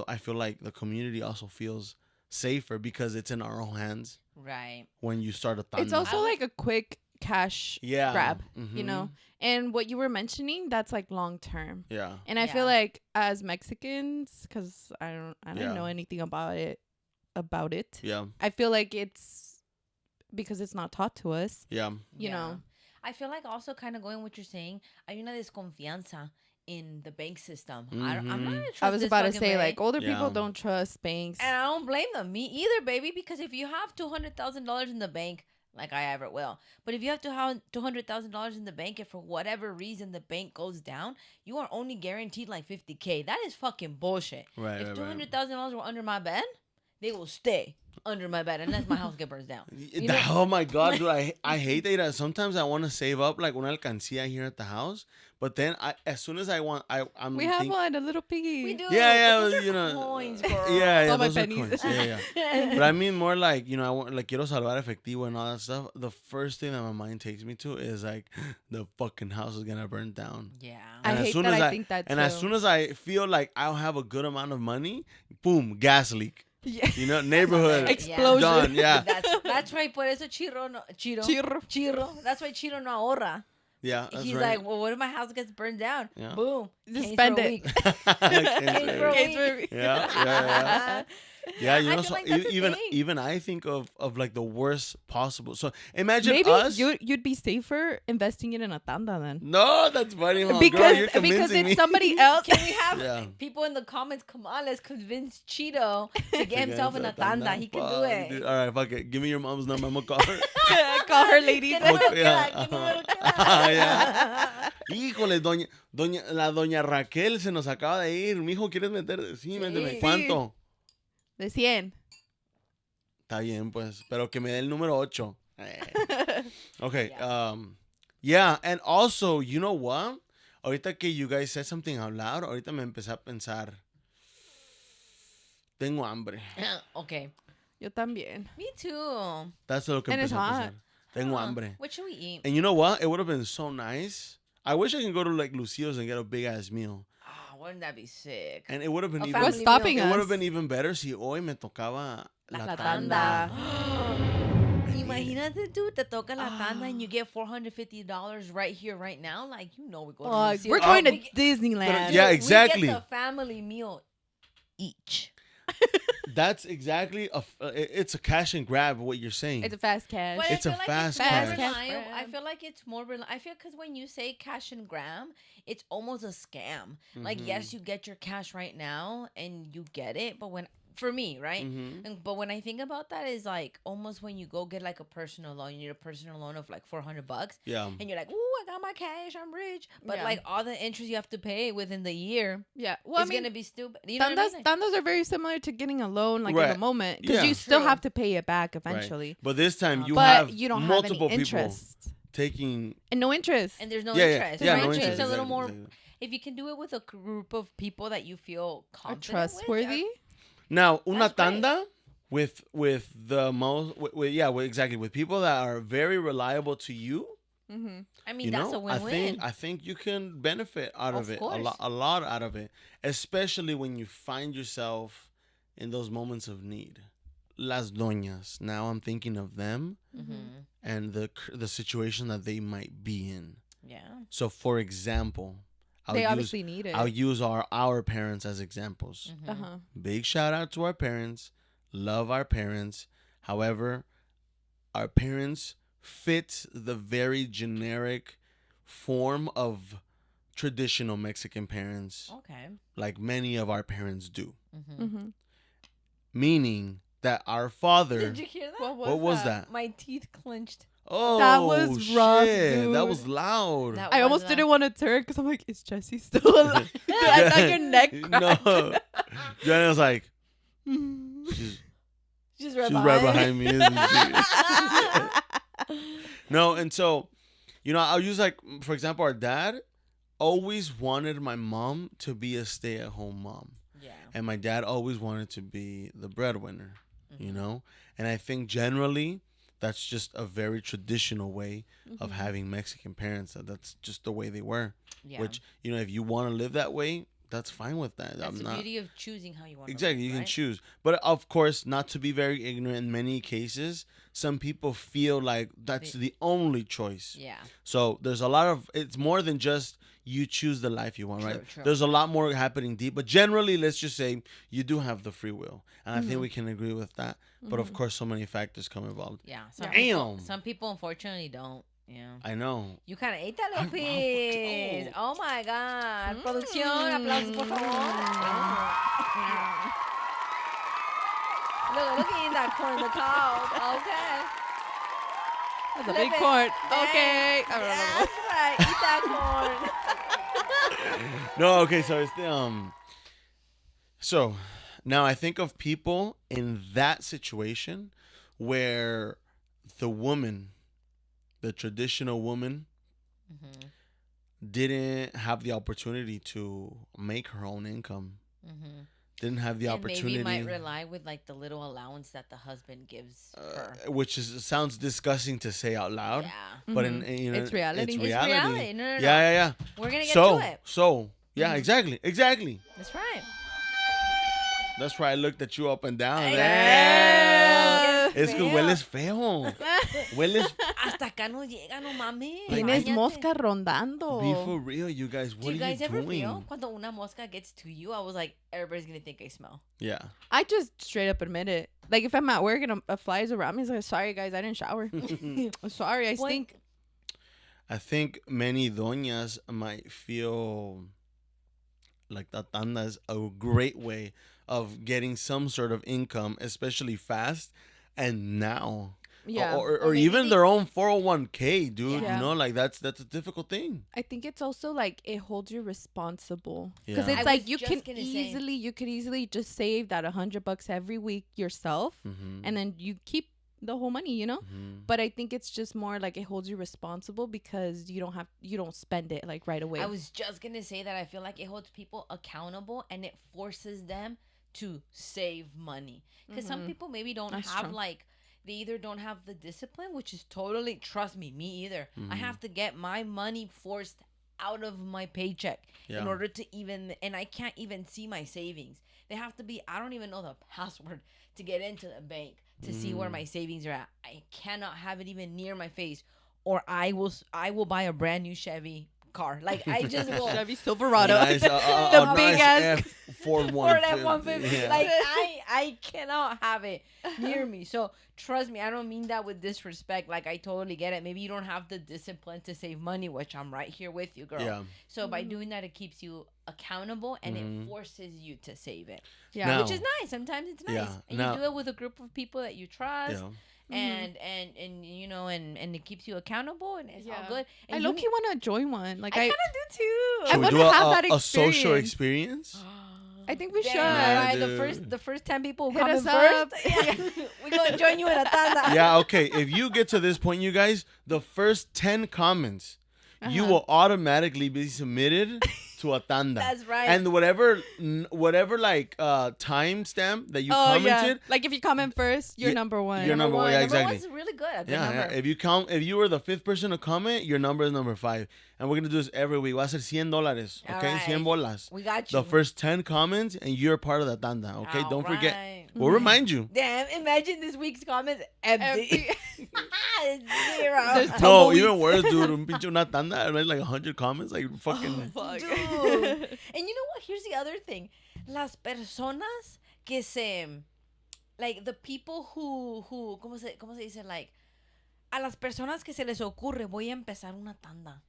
I feel like the community also feels safer because it's in our own hands.
Right.
When you start a tanda.
It's also like a quick cash grab, you know. And what you were mentioning, that's like long term.
Yeah.
And I feel like as Mexicans, because I don't know anything about it.
Yeah.
I feel like it's because it's not taught to us.
Yeah.
You know.
I feel like also kind of going what you're saying, hay una desconfianza in the bank system.
Mm-hmm.
I'm not gonna trust
I was
this
about to
fucking
say,
bank.
like, older people don't trust banks.
And I don't blame them. Me either, baby. Because if you have $200,000 in the bank, like I ever will, but if you have to have $200,000 in the bank, if for whatever reason the bank goes down, you are only guaranteed like $50,000. That is fucking bullshit.
Right.
If $200,000 were under my bed, they will stay under my bed unless my house gets burned down.
Oh my God, dude! I hate that. Sometimes I want to save up like una alcancía here at the house, but then as soon as I want,
we have one, a little piggy.
We do.
Yeah,
you know, coins, girl.
Yeah,
all my
those are
pennies.
coins. Yeah. But I mean more like, you know, I want like quiero salvar efectivo and all that stuff. The first thing that my mind takes me to is like the fucking house is gonna burn down.
Yeah.
I hate that. I think that too.
And as soon as I feel like I'll have a good amount of money, boom, gas leak.
Yeah.
You know, neighborhood
explosion.
done. Yeah.
That's right. Por eso Chiro. That's why Chiro no ahorra.
Yeah, that's
He's
right.
like, well, what if my house gets burned down?
Yeah.
Boom.
Just spend it.
Yeah. Yeah, you know, so
like that's a thing.
even I think of like the worst possible. So imagine
maybe
us.
you'd be safer investing it in a tanda then.
No, that's funny, huh?
Because
Girl, you're convincing
it's
me.
somebody else.
Can we have people in the comments? Come on, let's convince Cheeto to get himself in a tanda. He can do it.
Dude. All right, fuck it. Give me your mom's number. I'm gonna call her.
Call her, ladies.
Híjole, la doña Raquel se nos acaba de ir. Mijo, ¿quieres meter? Sí, méteme. ¿Cuánto?
De 100.
Está bien, pues. Pero que me dé el número 8. Okay. Yeah, and also, you know what? Ahorita que you guys said something out loud, ahorita me empecé a pensar. Tengo hambre.
Okay.
Yo también.
Me too.
That's lo que
And it's
empecé a
hot.
pensar. Tengo hambre.
What should we eat?
And you know what? It would have been so nice. I wish I could go to like Lucio's and get a big ass meal.
Wouldn't that be sick?
And it would have been even.
What's stopping
It
us?
would have been even better si hoy me tocaba la tanda.
Imagínate, dude, te toca la tanda and you get $450 right here, right now. Like, you know, we're going to
We're going to Disneyland.
Yeah, exactly.
We get the family meal each.
That's exactly it's a cash and grab. What you're saying?
It's a fast cash.
But
It's
I
a
feel like
fast
it's more
cash.
reliable. I feel like it's more reliable. I feel because when you say cash and grab, it's almost a scam. Like, yes, you get your cash right now and you get it, but for me, right? But when I think about that, is like almost when you go get like a personal loan, you need a personal loan of like $400.
Yeah.
And you're like, ooh, I got my cash, I'm rich. But like all the interest you have to pay within the year,
well,
it's gonna be stupid. You know
tandas are very similar to getting a loan, like in
Right.
the moment, because you still have to pay it back eventually.
Right. But this time you
but
have
you don't
multiple
have any
people
interest.
taking
And no interest.
And there's no
Yeah, yeah.
interest.
Yeah,
right?
no
It's
interest,
a little
exactly,
more.
exactly.
If you can do it with a group of people that you feel confident
trustworthy.
Now una
That's great.
tanda with the most exactly with people that are very reliable to you.
I mean,
You
that's
know,
a win-win.
I think you can benefit out of it
course.
a lot out of it, especially when you find yourself in those moments of need. Las Doñas. Now I'm thinking of them and the situation that they might be in.
Yeah.
So, for example,
They obviously need it.
I'll use our parents as examples. Big shout out to our parents. Love our parents. However, our parents fit the very generic form of traditional Mexican parents.
Okay.
Like many of our parents do. Meaning that our father...
Did you hear that?
What was that?
My teeth clenched.
Oh,
That was rough,
shit.
dude.
That was loud.
I almost didn't want to turn because I'm like, is Jessie still alive? I thought your neck cracked.
No. Joanna was like, she's right behind me, isn't she? No, and so, you know, I'll use like, for example, our dad always wanted my mom to be a stay-at-home mom.
Yeah.
And my dad always wanted to be the breadwinner, you know? And I think generally that's just a very traditional way of having Mexican parents. That's just the way they were.
Yeah.
Which, you know, if you want to live that way, that's fine with that.
That's the beauty of choosing how you want to
exactly,
live,
you
right?
can choose. But of course, not to be very ignorant, in many cases, some people feel like that's the only choice.
Yeah.
So there's a lot of, it's more than just you choose the life you want, right?
True.
There's a lot more happening deep. But generally, let's just say you do have the free will. And I think we can agree with that. But of course, so many factors come involved.
Yeah. Some people unfortunately don't. Yeah.
I know.
You kind of ate that little piece. Oh my God. Producción, aplausos, por favor. Look at that corn, the cob. Okay.
That's a big corn. Okay.
That's right. Eat that corn.
No, okay, so it's the so now I think of people in that situation where the woman, the traditional woman, didn't have the opportunity to make her own income. Didn't have the opportunity.
Maybe might rely with like the little allowance that the husband gives her.
Which sounds disgusting to say out loud.
Yeah.
But in you know,
It's reality.
It's reality. No.
Yeah.
We're gonna get to it.
So yeah, exactly.
That's right.
That's why I looked at you up and down.
Yeah.
Es que hueles feo. Hueles.
Hasta acá no llega, no mames.
Tienes
Báñate.
mosca rondando.
Be for real, you guys. What
Do you guys
are you
ever
doing?
feel cuando una mosca gets to you? I was like, everybody's gonna think I smell.
Yeah.
I just straight up admit it. Like if I'm at work and a fly is around me, it's like, sorry guys, I didn't shower. Sorry, I stink.
I think many doñas might feel like that tanda is a great way of getting some sort of income, especially fast and now.
Yeah.
Or even their own 401k, dude.
Yeah.
You know, like that's a difficult thing.
I think it's also like it holds you responsible because
Yeah.
it's
I
like
was
you
just
can
gonna say.
you could easily just save that $100 every week yourself, and then you keep the whole money, you know. But I think it's just more like it holds you responsible because you don't spend it like right away.
I was just gonna say that I feel like it holds people accountable and it forces them to save money because some people maybe don't
That's
have
true.
like they either don't have the discipline, which is totally, trust me either. I have to get my money forced out of my paycheck in order to even, and I can't even see my savings. They have to be, I don't even know the password to get into the bank to see where my savings are at. I cannot have it even near my face, or I will buy a brand new Chevy car. Like I just will.
Chevy Silverado.
Nice,
The big ass
Ford
Or that
150.
150.
Yeah.
Like I cannot have it near me. So trust me, I don't mean that with disrespect. Like I totally get it. Maybe you don't have the discipline to save money, which I'm right here with you, girl.
Yeah.
So by doing that, it keeps you accountable and it forces you to save it.
Yeah.
Now-
Which is nice. Sometimes it's nice.
Yeah.
And
Now-
you do it with a group of people that you trust.
Yeah.
And you know and it keeps you accountable and it's all good.
I
And
low key want to join one. Like
I kind of do too.
I
Should we
wanna
do
have that
a social
experience.
experience?
I think we should.
Damn, all right,
dude.
the first 10 people who
Hit
come in
us up.
first, yeah, we're gonna join you in a tanda.
Yeah, okay. If you get to this point, you guys, the first 10 comments, you will automatically be submitted to a tanda.
That's right.
And whatever like timestamp that you
Oh yeah.
commented,
Like if you comment first, you're
Yeah,
number one.
you're number one. Yeah,
Number
exactly.
one's really good. A good
yeah.
number.
If you were the 5th person to comment, your number is number 5. And we're gonna do this every week. Va a ser $100, okay?
All right.
100 bolas.
We got you.
The first 10 comments, and you're part of the tanda, okay?
All
Don't forget.
right.
We'll remind you.
Damn, imagine this week's comments empty. It's zero.
There's
No,
tumbleweeds.
even worse, dude. Una tanda, and like 100 comments, like fucking.
Fuck.
Dude. And you know what? Here's the other thing. Las personas que se... Like, the people who ¿cómo se dice? Like, a las personas que se les ocurre, voy a empezar una tanda.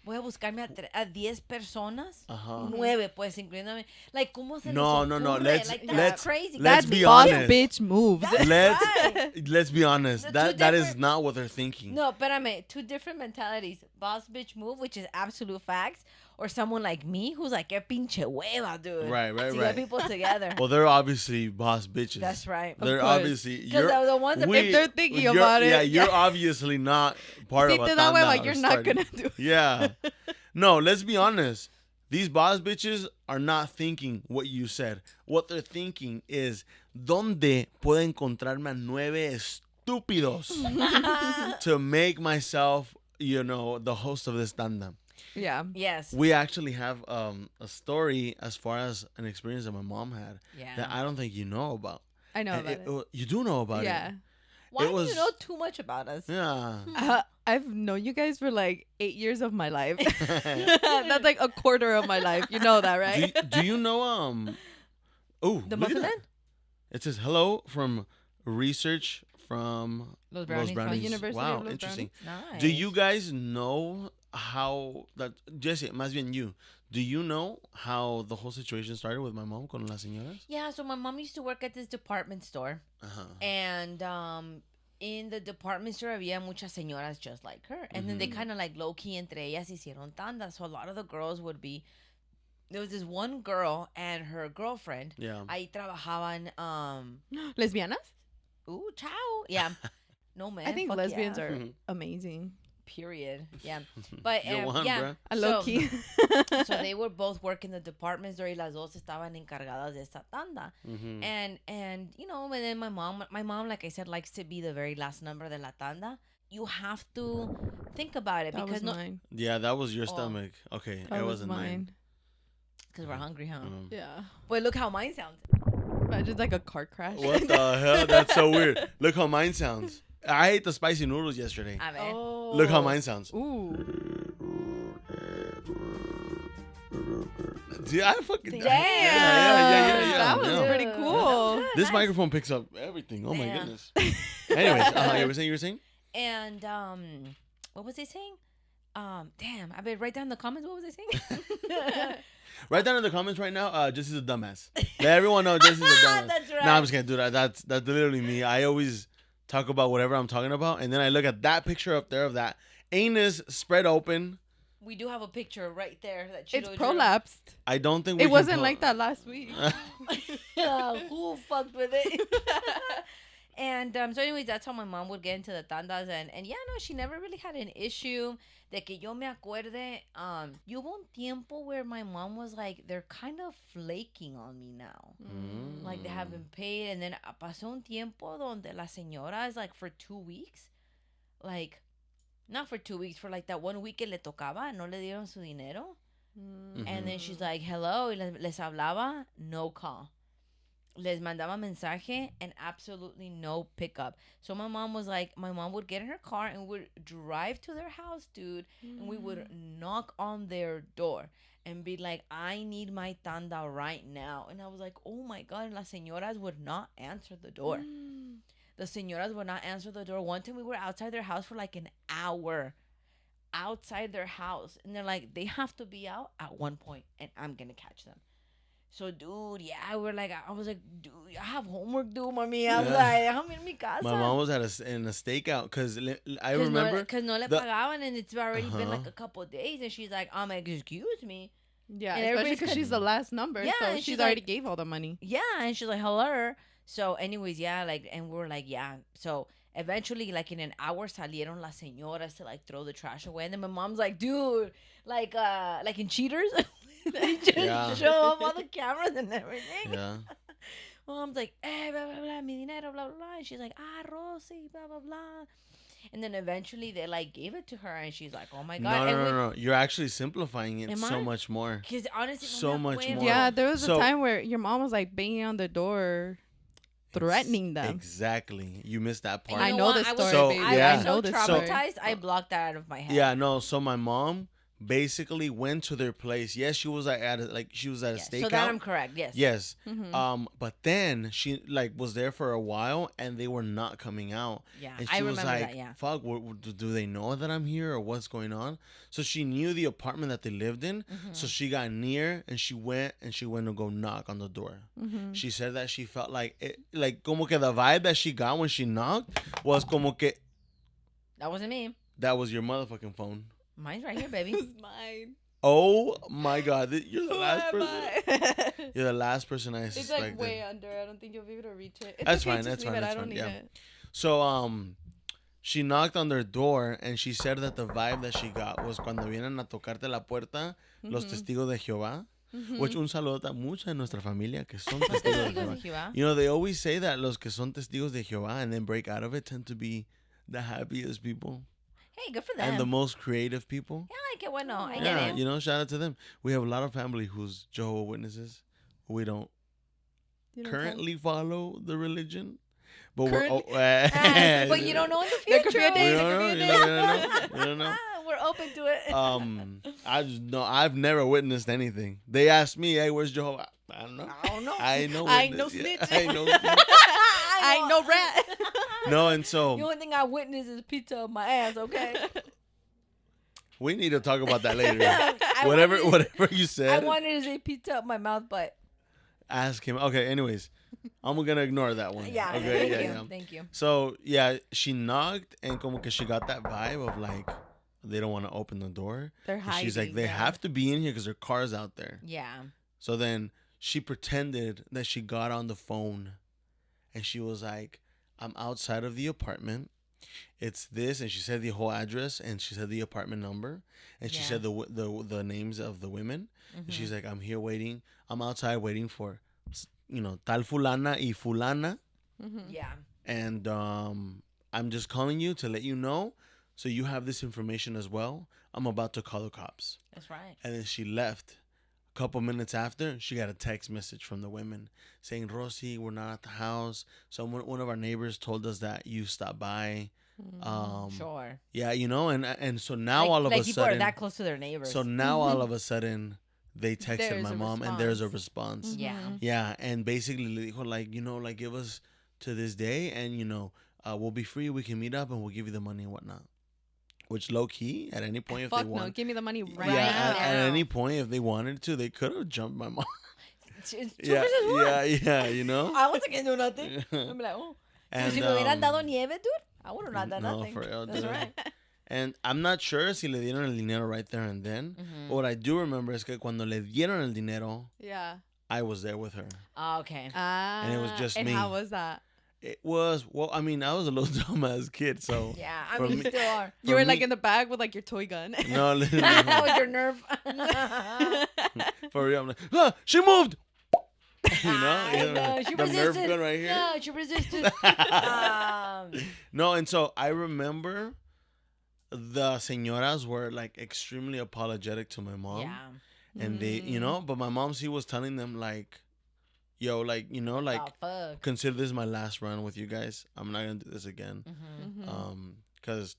Voy a buscarme a 10 personas.
Ajá.
9, pues, incluyéndome. Like, ¿cómo se les
No.
ocurre?
Let's
Like, that's crazy.
let's
That's
be
boss
honest.
bitch moves.
Let's be honest.
The two
That is
different-
not what they're thinking.
No, espérame. 2 different mentalities. Boss bitch move, which is absolute facts. Or someone like me, who's like, qué pinche hueva, dude.
Right.
To get people together.
Well, they're obviously boss bitches.
That's right.
They're
course.
obviously.
Because the ones that
If they're thinking
you're-
about it,
Yeah, you're
yeah.
obviously not part
Si
of a
te da
tanda
hueva,
or
you're not
starting.
gonna do it.
Yeah. No, let's be honest. These boss bitches are not thinking what you said. What they're thinking is, ¿dónde puedo encontrarme a 9 estúpidos to make myself, the host of this tanda?
Yeah.
Yes.
We actually have a story as far as an experience that my mom had
Yeah.
that I don't think you know about.
I know
And
about it.
You do know about
Yeah.
it.
Why
It
do
was-
you know too much about us?
Yeah.
I've known you guys for like 8 years of my life. That's like a quarter of my life. You know that, right?
Do you know Oh,
The
look at
Muffin
that.
Man?
It says hello from research from
Los Brownies.
Brownies.
University
Wow,
of Los
interesting.
Nice.
Do you guys know how that Jesse, más bien you? Do you know how the whole situation started with my mom con las señoras?
Yeah, so my mom used to work at this department store.
Uh-huh.
And in the department store había muchas señoras just like her. And then they kind of like low-key entre ellas hicieron tandas. So a lot of the girls would be... There was this one girl and her girlfriend.
Yeah.
Ahí trabajaban...
Lesbianas?
Ooh, ciao. Yeah. No, man.
I think
fuck
lesbians
yeah.
are amazing.
Period. Yeah. But
You're one,
yeah.
bruh.
A low key.
So they were both working the department store y las dos estaban encargadas de esa tanda.
Mm-hmm.
And you know, and then my mom, like I said, likes to be the very last number de la tanda. You have to think about it
That
because
was mine.
Yeah, that was your stomach. Okay,
That
it
was
wasn't mine.
because we're hungry, huh?
Yeah.
But look how mine sounds.
Imagine like a car crash.
What the hell? That's so weird. Look how mine sounds. I ate the spicy noodles yesterday.
A ver.
Oh.
Look how mine sounds.
Ooh.
See, I fucking
Damn.
Yeah.
That was
yeah.
pretty cool.
This microphone picks up everything. Oh my
Damn.
goodness. Anyways, you were saying?
And what was I saying? Damn. I bet write down in the comments. What was I saying?
Write down in the comments right now. Jesse's a dumbass. Let everyone know Jesse's a dumbass.
That's right.
Nah, I'm just kidding, dude. That's literally me. I always talk about whatever I'm talking about, and then I look at that picture up there of that anus spread open.
We do have a picture right there that
It's
Chilo drew.
prolapsed.
I don't think we
It
can
wasn't
put-
like that last week.
Who fucked with it? And so anyways, that's how my mom would get into the tandas. And yeah, no, she never really had an issue. De que yo me acuerde, y hubo un tiempo where my mom was like, they're kind of flaking on me now. Like they haven't paid. And then pasó un tiempo donde la señora is like for 2 weeks. Like, not for 2 weeks, for like that 1 week que le tocaba, no le dieron su dinero. And then she's like, hello, y les hablaba, no call. Les mandaba mensaje and absolutely no pickup. So my mom was like, my mom would get in her car and would drive to their house, dude, and we would knock on their door and be like, I need my tanda right now. And I was like, oh my God, and las señoras would not answer the door. The señoras would not answer the door. One time we were outside their house for like an hour. Outside their house. And they're like, they have to be out at one point and I'm going to catch them. So, dude, yeah, I was like, dude, I have homework, dude, mami. I was like, déjame en mi casa.
My mom was in a stakeout because I remember.
Because no le pagaban and it's already been like a couple of days. And she's like, excuse me.
Yeah,
And
especially
everybody's
because she's the last number.
Yeah,
so
and
she's
she's
already
like-
gave all the money.
Yeah. And she's like, hello. So, anyways, yeah, like, and we're like, yeah. So, eventually, like, in an hour, salieron las señoras to, like, throw the trash away. And then my mom's like, dude, like in Cheaters. They just
Yeah.
show off all the cameras and everything.
Yeah.
Mom's like, blah, blah, blah, mi dinero, blah, blah, blah. And she's like, Rosy, blah, blah, blah. And then eventually they, like, gave it to her. And she's like, oh, my God.
No. You're actually simplifying it
Am
so
I?
much more.
Because honestly,
So
no me
much
acuerdo.
more.
Yeah, there was
So-
a time where your mom was like banging on the door, threatening them.
Exactly. You missed that part.
I
You
know
what?
this
I was-
story,
So,
baby.
I
yeah.
was
I know
so
this story.
traumatized, I blocked that out of my head.
Yeah, no. So my mom basically went to their place. Yes, she was at a stakeout.
So that I'm correct, yes.
Yes.
Mm-hmm.
But then she like was there for a while and they were not coming out.
Yeah,
And
I
she was
remember
like,
that, yeah.
fuck, do they know that I'm here or what's going on? So she knew the apartment that they lived in.
Mm-hmm.
So she got near and she went to go knock on the door.
Mm-hmm.
She said that she felt like como que the vibe that she got when she knocked was como que
That wasn't me.
that was your motherfucking phone.
Mine's right here, baby.
It's mine.
Oh my God, you're the
Who
last
am
person.
I?
You're the last person I
It's
suspected.
like way under. I don't think you'll be able to reach it. It's
That's
okay,
fine,
just
that's
leave
fine,
it. I
that's
don't
fine,
need
yeah.
it.
So she knocked on their door and she said that the vibe that she got was cuando vienen a tocarte la puerta los testigos de Jehová, which un saludo a mucha de nuestra familia que son testigos de
Testigos de
Jehová.
Jehová.
You know, they always say that los que son testigos de Jehová and then break out of it tend to be the happiest people.
Hey, good for them.
and the most creative people.
Yeah, I get what no. I get
Yeah,
it.
you know, shout out to them. We have a lot of family who's Jehovah Witnesses. We don't currently follow the religion, but
but you don't know in the future.
There could be a day.
We don't know.
We're open to it.
I just know I've never witnessed anything. They asked me, "Hey, where's Jehovah?" I don't know. I know.
I ain't no
witness.
snitch.
I ain't no.
I ain't no rat.
No, and so
The only thing I witnessed is pizza up my ass. Okay.
we need to talk about that later.
I
whatever
wanted
you said.
I wanted to say pizza up my mouth, but
Ask him. Okay. Anyways, I'm gonna ignore that one.
yeah.
Okay.
Thank
Yeah.
you.
Yeah.
Thank you.
So yeah, she knocked and como que she got that vibe of like they don't want to open the door.
They're
And
hiding.
she's like, they have to be in here because their car's out there.
Yeah.
So then she pretended that she got on the phone and she was like, I'm outside of the apartment. It's this. And she said the whole address and she said the apartment number. And she said the names of the women. And she's like, I'm here waiting. I'm outside waiting for, tal fulana y fulana.
Yeah.
And I'm just calling you to let you know so you have this information as well. I'm about to call the cops.
That's right.
And then she left. A couple minutes after, she got a text message from the women saying, Rosie, we're not at the house. One of our neighbors told us that you stopped by.
Sure.
Yeah, and so now all of a
people
sudden.
are that close to their neighbors.
So now all of a sudden, they texted
There's
my
a
mom and there's a response.
Yeah.
Yeah, and basically, like, give us to this day and, we'll be free. We can meet up and we'll give you the money and whatnot. Which low key, at any point, if they
Fuck
want,
no, give me the money right
yeah,
now.
at any point, if they wanted to, they could have jumped my mom.
It's two
yeah,
versus one.
yeah,
I wasn't gonna do nothing. I'm like, oh.
And,
si me hubieran dado nieve, dude, I would have not done
no,
nothing.
for real,
That's
dude.
right.
And I'm not sure si le dieron el dinero right there and then.
Mm-hmm.
But what I do remember is que cuando le dieron el dinero,
Yeah.
I was there with her.
Oh, okay.
And it was just
and
me.
how was that?
It was, well, I mean, I was a little dumbass kid, so.
Yeah, I
for
mean,
me-
you still are.
You were
me-
like in the bag with like your toy gun.
No,
That was your nerve.
for real. I'm like, she moved!
I know, she
the nerve
resisted.
gun right here.
No, she resisted.
No, and so I remember the señoras were like extremely apologetic to my mom.
Yeah.
And they, but my mom, she was telling them like, yo, like,
Oh, fuck.
consider this my last run with you guys. I'm not going to do this again.
Mm-hmm.
Because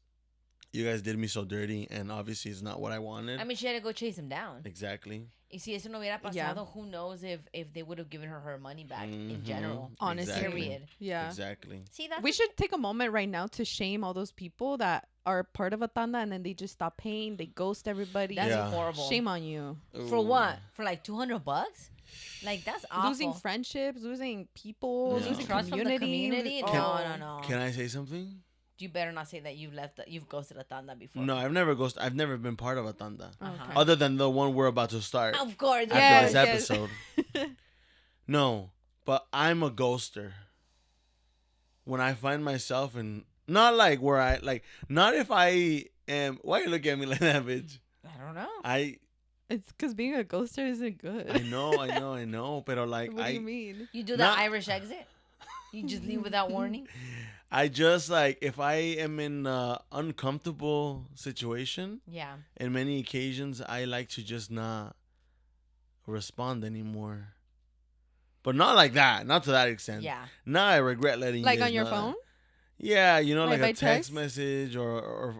you guys did me so dirty and obviously it's not what I wanted.
I mean, she had to go chase him down.
Exactly.
Y si eso no hubiera pasado,
Yeah.
who knows if they would have given her money back in general.
Honestly.
Exactly.
Period.
Yeah.
Exactly.
See, that's
We should take a moment right now to shame all those people that are part of a tanda and then they just stop paying. They ghost everybody.
that's
Yeah.
horrible.
Shame on you.
For
Ooh.
what? For like $200? Like, that's awful.
Losing friendships, losing people,
Yeah.
losing
Trust from the community?
Oh.
No.
Can I say something?
You better not say that you've ghosted a tanda before.
No, I've never been part of a tanda.
Okay.
Other than the one we're about to start
Of course.
after
Yes,
this
yes.
episode. No, but I'm a ghoster. When I find myself in, not like where I, like, not if I am, why you look at me like that, bitch?
I don't know.
It's because being a ghoster isn't good.
I know, but like,
What do you mean?
You do the
Not-
Irish exit? You just leave without warning?
I just like, if I am in an uncomfortable situation,
Yeah.
in many occasions, I like to just not respond anymore. But not like that, not to that extent.
Yeah.
Now I regret letting
Like
you guys
on your
know that.
phone?
Yeah,
Like
like
by
a text
text?
message or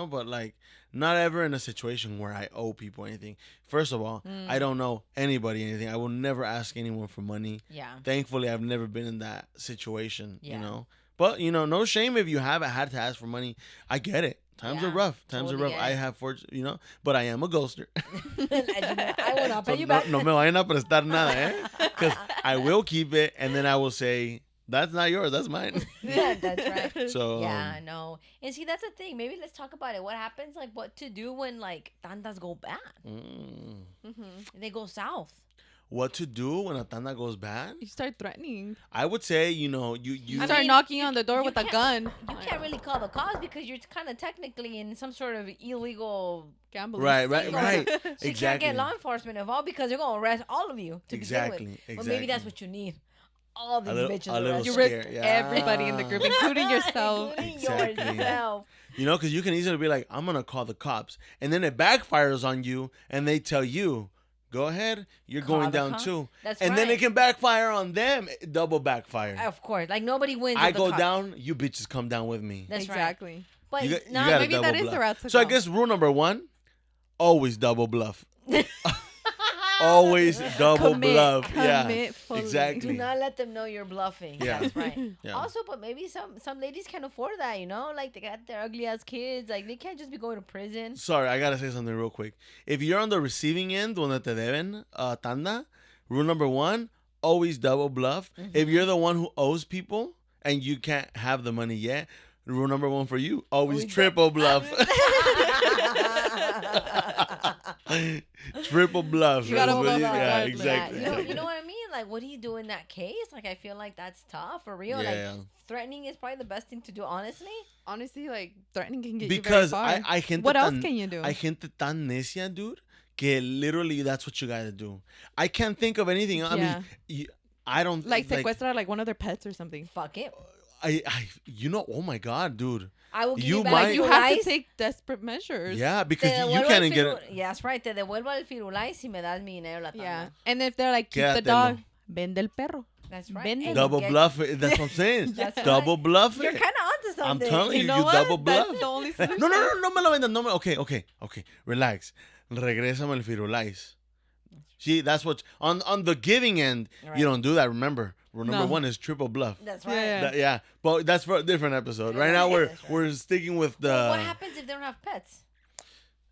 but like not ever in a situation where I owe people anything. First of all, I don't owe anybody anything. I will never ask anyone for money.
Yeah.
Thankfully, I've never been in that situation,
Yeah.
But, no shame if you haven't had to ask for money. I get it. Times are
Yeah,
rough. Times
totally
are rough.
get
I
it.
have but I am a ghoster.
I will not pay
So
you back.
no me vayan a prestar nada, eh? Because I will keep it, and then I will say, that's not yours, that's mine.
Yeah, that's right.
So
Yeah, no. And see, that's the thing. Maybe let's talk about it. What happens, like, what to do when, like, tandas go bad? They go south.
What to do when a tanda goes bad?
You start threatening.
I would say, you
You
I
start
mean,
knocking on the door
you
with a
can't-
gun.
You can't really call the cops because you're kind of technically in some sort of illegal.
Gambling.
Right.
So you can't
Exactly.
get law enforcement involved because they're gonna arrest all of you to begin
Exactly,
with. But maybe that's
exactly.
what you need. All these
little-
bitches
a little
arrested.
You risk
Scare, yeah.
everybody in the group, including yourself.
Including
Exactly.
yourself.
You know, because you can easily be like, I'm going to call the cops. And then it backfires on you and they tell you, go ahead, you're
Call
going
the
down
cops.
too.
That's
and then
right.
it can backfire on them, double backfire.
Of course. Like, nobody wins.
I
with the
go
cops.
down, you bitches come down with me.
That's
exactly.
right. But
You
not
gotta
maybe
double
that is
bluff.
the route to
So I
go.
guess rule number 1, always double bluff. Always double bluff.
Commit fully.
Exactly.
do not let them know you're bluffing.
Yeah.
That's right.
Yeah.
Also, but maybe some ladies can afford that, you know? Like, they got their ugly ass kids. Like, they can't just be going to prison.
Sorry, I gotta say something real quick. If you're on the receiving end, donde te deben, tanda, rule number 1, always double bluff. If you're the one who owes people and you can't have the money yet, rule number 1 for you, always triple bluff. Triple bluff.
You gotta
That's what
bluff
yeah,
regardless.
exactly.
You know what I mean? Like, what do you do in that case? Like, I feel like that's tough for real.
Yeah.
Like, threatening is probably the best thing to do, honestly.
Honestly, like threatening can get
Because
you very far.
I gente
What else
tan-
can you do?
I gente tan necia, dude, que literally that's what you gotta do. I can't think of anything. I
Yeah.
mean, I don't
like sequestra like one of their pets or something.
Fuck it.
you know, oh my god, dude.
I will give
You
you back
might-
my
You have to
firulais.
take desperate measures.
Yeah, because
Te
you
devuelvo
can't
el
get
firu-
it.
Yeah, that's right. Te devuelvo el firulais si me das mi dinero la tanda.
Yeah. And if they're like, keep the
Quédatelo.
dog, vende el perro.
That's right.
Vende.
And
Double
get-
bluff it. That's what I'm saying.
That's
Double
right.
bluff
You're
it.
kind of onto
I'm
something.
telling you,
You know
you
what?
double
That's
bluff.
the only
No,
solution.
no me lo vendas. No me, okay. Relax. Regrésame el firulais. See, that's what on the giving end,
Right.
you don't do that. Remember, rule number
No.
1 is triple bluff.
That's right.
Yeah.
Yeah, but that's for a different episode. Right
Yeah,
now
that's right.
we're sticking with the.
Well, what happens if they don't have pets?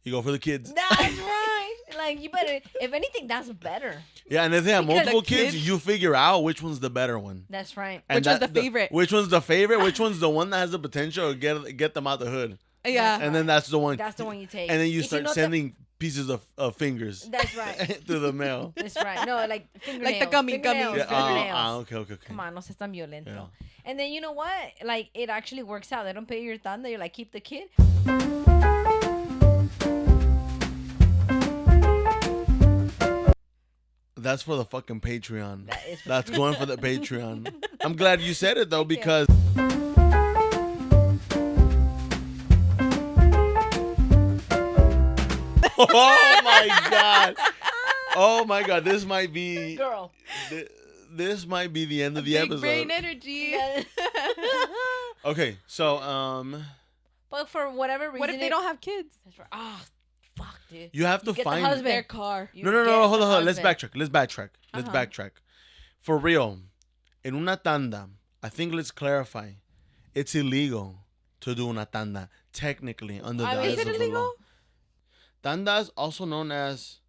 You go for the kids.
That's right. Like, you better, if anything, that's better.
Yeah, and if they have
Because
multiple
the
kids,
kids-
you figure out which one's the better one.
That's right.
And
Which one's the favorite?
Which one's the favorite? Which one's the one that has the potential to get them out the hood?
Yeah.
And then that's the one.
That's the one you take.
And then you
If
start
know
sending pieces of fingers
That's right.
through the mail.
That's right. No, like fingernails.
gummies.
Fingernails,
Yeah,
fingernails.
okay.
Come on, no seas tan violento.
Yeah.
And then you know what? Like, it actually works out. They don't pay your tanda. You're like, keep the kid.
That's for the fucking Patreon.
That is for-
That's going for the Patreon. I'm glad you said it though because. Oh my god! Oh my god! This might be.
Girl.
This might be the end of the
Big
episode.
brain energy.
Okay, so
But for whatever reason.
What if they don't have kids?
That's right. Oh, fuck, dude.
you have to
get the
find.
husband.
Their car.
You
No,
get
hold
the
on. Let's
husband.
backtrack. Let's
Uh-huh.
backtrack. For real, in una tanda, I think let's clarify, it's illegal to do una tanda technically under the
Is
eyes
it
of the
illegal?
law. Tandas, also known as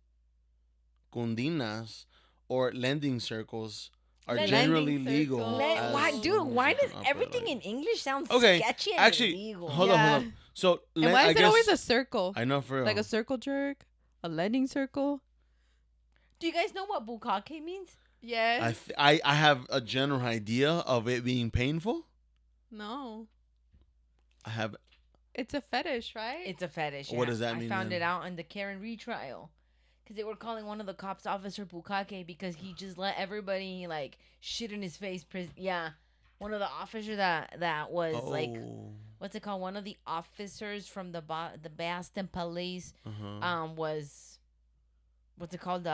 cundinas or lending circles, are
Lending
generally
circle.
legal.
Why,
as-
dude? Why does
I'll put it
everything
like-
in English sound
Okay,
sketchy and
actually,
illegal?
hold
Yeah.
on. So
And why
I
is it
guess,
always a circle?
I know for real.
Like a circle jerk? A lending circle?
Do you guys know what bukkake means?
Yes.
I have a general idea of it being painful.
No.
I have.
It's a fetish, right?
It's a fetish.
What
yeah.
does that
I
mean
found
then?
it out in the Karen retrial. Because they were calling one of the cops Officer Bukkake because he just let everybody, like, shit in his face. Yeah. One of the officers that was, like, what's it called? One of the officers from the Boston police was, what's it called?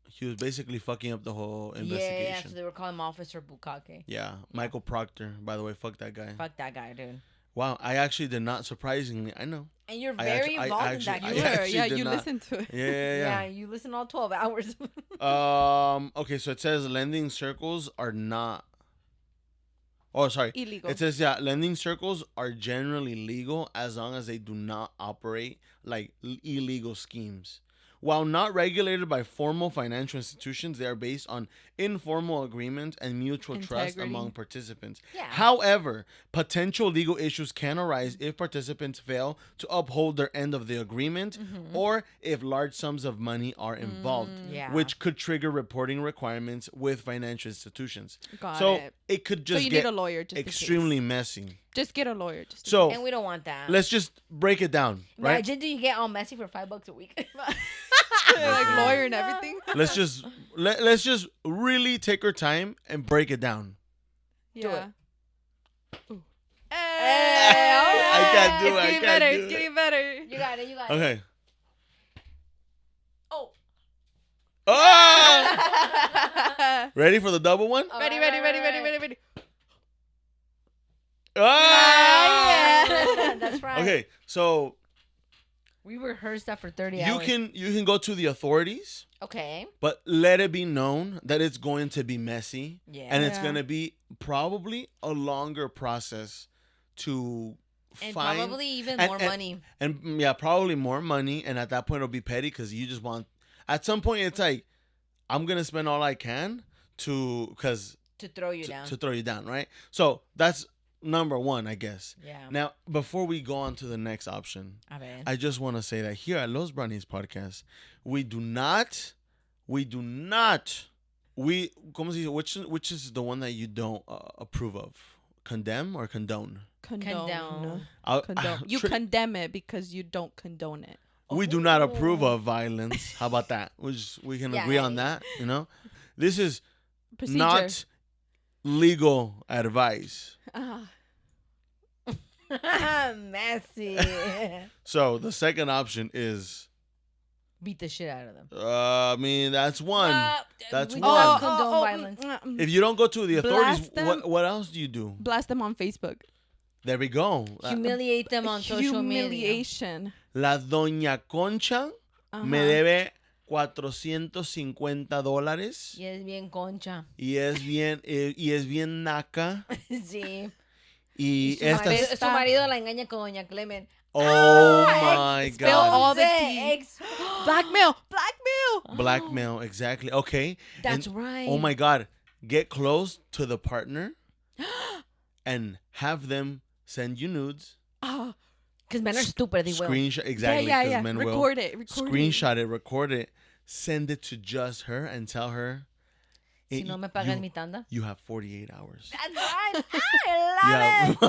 He was basically fucking up the whole
Yeah,
investigation.
so they were calling him Officer Bukkake.
Yeah, Michael Proctor. By the way, fuck that guy.
Fuck that guy, dude.
Wow, I actually did not. Surprisingly, I know.
And you're
I
very
actually- I
involved in
actually-
that.
I
You
You
were.
actually
Yeah,
did
you
not.
listened to it.
Yeah.
you listen all 12 hours.
Okay, so it says lending circles are not. Oh, sorry.
Illegal.
It says lending circles are generally legal as long as they do not operate like illegal schemes. While not regulated by formal financial institutions, they are based on informal agreements and mutual trust
Integrity.
among participants.
Yeah.
However, potential legal issues can arise if participants fail to uphold their end of the agreement or if large sums of money are involved,
Yeah.
which could trigger reporting requirements with financial institutions.
Got
So
it.
it could just
So you
get
need a lawyer just in
extremely
case.
messy.
Just get a lawyer. Just
So
And we don't want that.
let's just break it down, right?
Imagine do you get all messy for $5 a week?
like lawyer and everything.
Let's just let's just really take our time and break it down.
Yeah.
Hey, all
I can't do it.
It's getting better. It's getting better.
You got it.
Okay.
Oh.
Oh! Ready for the double one?
Ready.
Ah!
Yeah. That's right.
Okay, so
we rehearsed that for 30 hours.
you can go to the authorities,
Okay.
but let it be known that it's going to be messy.
Yeah.
And it's going to be probably a longer process to
And
find.
probably even more money.
And yeah, probably more money. And at that point, it'll be petty because you just want. At some point, it's like, I'm going to spend all I can to
throw you down.
To throw you down, right? So that's number one, I guess.
Yeah.
Now, before we go on to the next option, I just want to say that here at Los Brownies podcast, ¿cómo se dice? Which is the one that you don't approve of? Condemn or condone?
Condone.
Condone.
You condemn it because you don't condone it.
We do not approve of violence. How about that? We can agree on that, you know? This is
Procedure.
not legal advice.
Messy.
So the second option is
Beat the shit out of them.
I mean, that's one. That's
we
one.
don't condone violence.
If you don't go to the authorities,
Blast them.
what else do you do?
Blast them on Facebook.
There we go.
Humiliate them on social media.
Humiliation.
La Doña Concha me debe $450.
Y es bien concha.
Y es bien naca.
Sí.
Y
su marido la engaña con Doña Clemen.
Oh my
Spill
God.
all the tea. Blackmail.
Blackmail, exactly. Okay.
That's right.
Oh my God. Get close to the partner and have them send you nudes.
Because men are stupid. They will.
Screenshot, exactly.
Yeah.
Men
Record
will.
it.
Screenshot it, record it, send it to just her and tell her.
Si no me pagan mi tanda.
You have 48 hours.
That's right. I love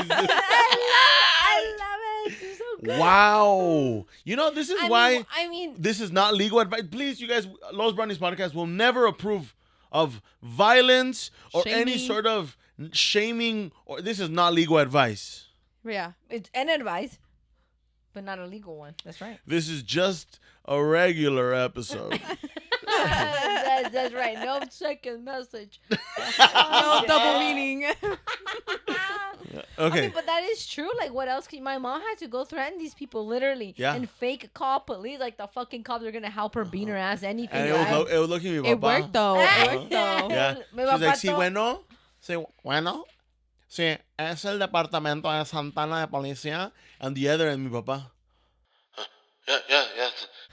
it. I love it. It's so good.
Wow. You know, this is why
I mean,
this is not legal advice. Please, you guys, Los Brownies podcast will never approve of violence or any sort of shaming. Or this is not legal advice.
Yeah.
it's an advice, but not a legal one. That's right.
This is just a regular episode.
That's right. No second message.
No double meaning.
Okay.
I mean, but that is true. Like, what else? My mom had to go threaten these people literally and fake call police. Like, the fucking cops are going to help her beat her ass, anything.
And it was looking at me,
It worked though.
Yeah. She's like, sí, bueno. Sí, bueno. Sí, es el departamento de Santana de policía. And the other end, mi papá. Yeah.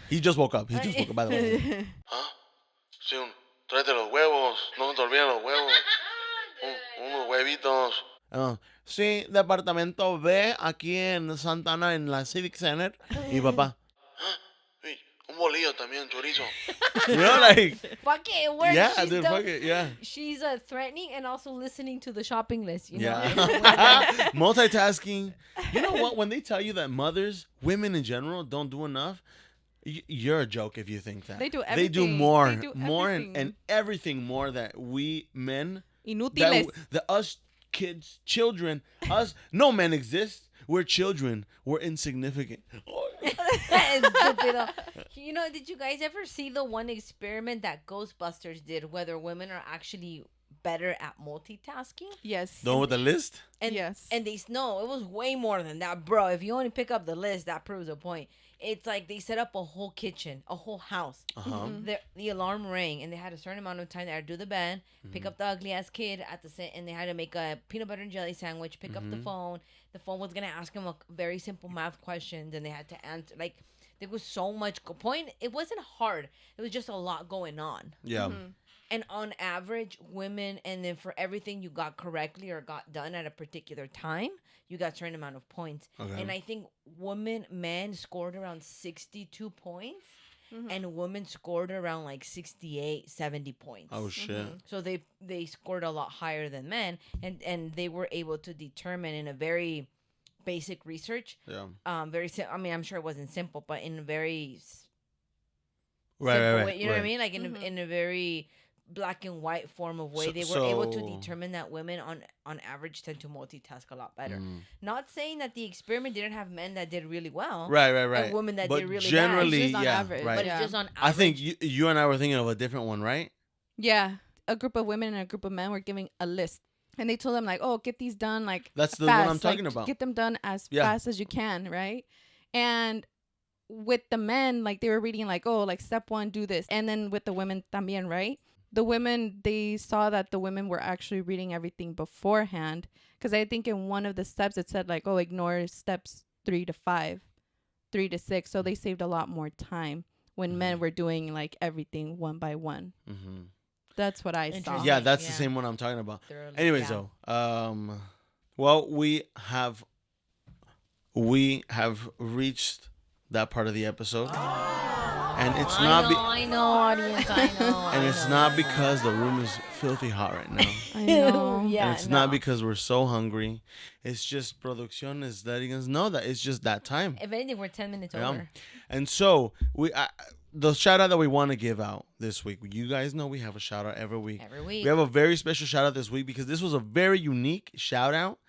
He just woke up. By the way. ¿Ah? Sí, tráete los huevos. No te olvides los huevos. Unos huevitos. Sí, departamento B, aquí en Santana, en la Civic Center. Y papá. Sí, un bolillo también, chorizo. You know, like.
Fuck it, it works.
Yeah, dude, fuck it, yeah.
She's threatening and also listening to the shopping list, you know?
Yeah. Multitasking. You know what? When they tell you that women in general, don't do enough, you're a joke if you think that.
They do everything.
They do more.
They do
more
everything.
and everything more that we men.
Inútiles.
That us kids, children, us, no men exist. We're children. We're insignificant.
Estúpido. You know, did you guys ever see the one experiment that Ghostbusters did, whether women are actually better at multitasking?
Yes.
The one with the list?
And,
yes.
And it was way more than that, bro. If you only pick up the list, that proves a point. It's like they set up a whole kitchen, a whole house. The alarm rang, and they had a certain amount of time. They had to do the band, pick up the ugly ass kid and they had to make a peanut butter and jelly sandwich. Pick up the phone. The phone was gonna ask him a very simple math questions, and they had to answer. Like, there was so much point. It wasn't hard. It was just a lot going on.
Yeah.
And on average, women, and then for everything you got correctly or got done at a particular time, you got a certain amount of points. Okay. And I think men scored around 62 points, and women scored around like 68, 70 points.
Oh, shit.
So they scored a lot higher than men, and they were able to determine in a very basic research.
Yeah.
I mean, I'm sure it wasn't simple, but in a very
right.
way, you know what I mean? Like in a very black and white form of way. They were able to determine that women on average tend to multitask a lot better. Not saying that the experiment didn't have men that did really well.
Right.
And women that did really
generally,
bad.
Average.
Right.
But it's just on average.
I think you and I were thinking of a different one, right?
Yeah. A group of women and a group of men were giving a list. And they told them, like, oh, get these done, like,
that's the
fast.
one I'm talking
like,
about.
Get them done as fast as you can, right? And with the men, like, they were reading, like, oh, like, step 1, do this. And then with the women también, right? The women, they saw that the women were actually reading everything beforehand. Because I think in one of the steps, it said, like, oh, ignore steps 3 to 5, 3 to 6. So they saved a lot more time when men were doing, like, everything one by one. That's what I saw.
Yeah, that's the same one I'm talking about.
Thoroughly,
Anyways, though, well, we have reached that part of the episode, and it's
I know, audience, I know.
And it's not because the room is filthy hot right now.
I know.
And it's not because we're so hungry. It's just production is letting us know that it's just that time.
If anything, we're 10 minutes over.
And so the shout out that we want to give out this week. You guys know we have a shout out every week. We have a very special shout out this week because this was a very unique shout out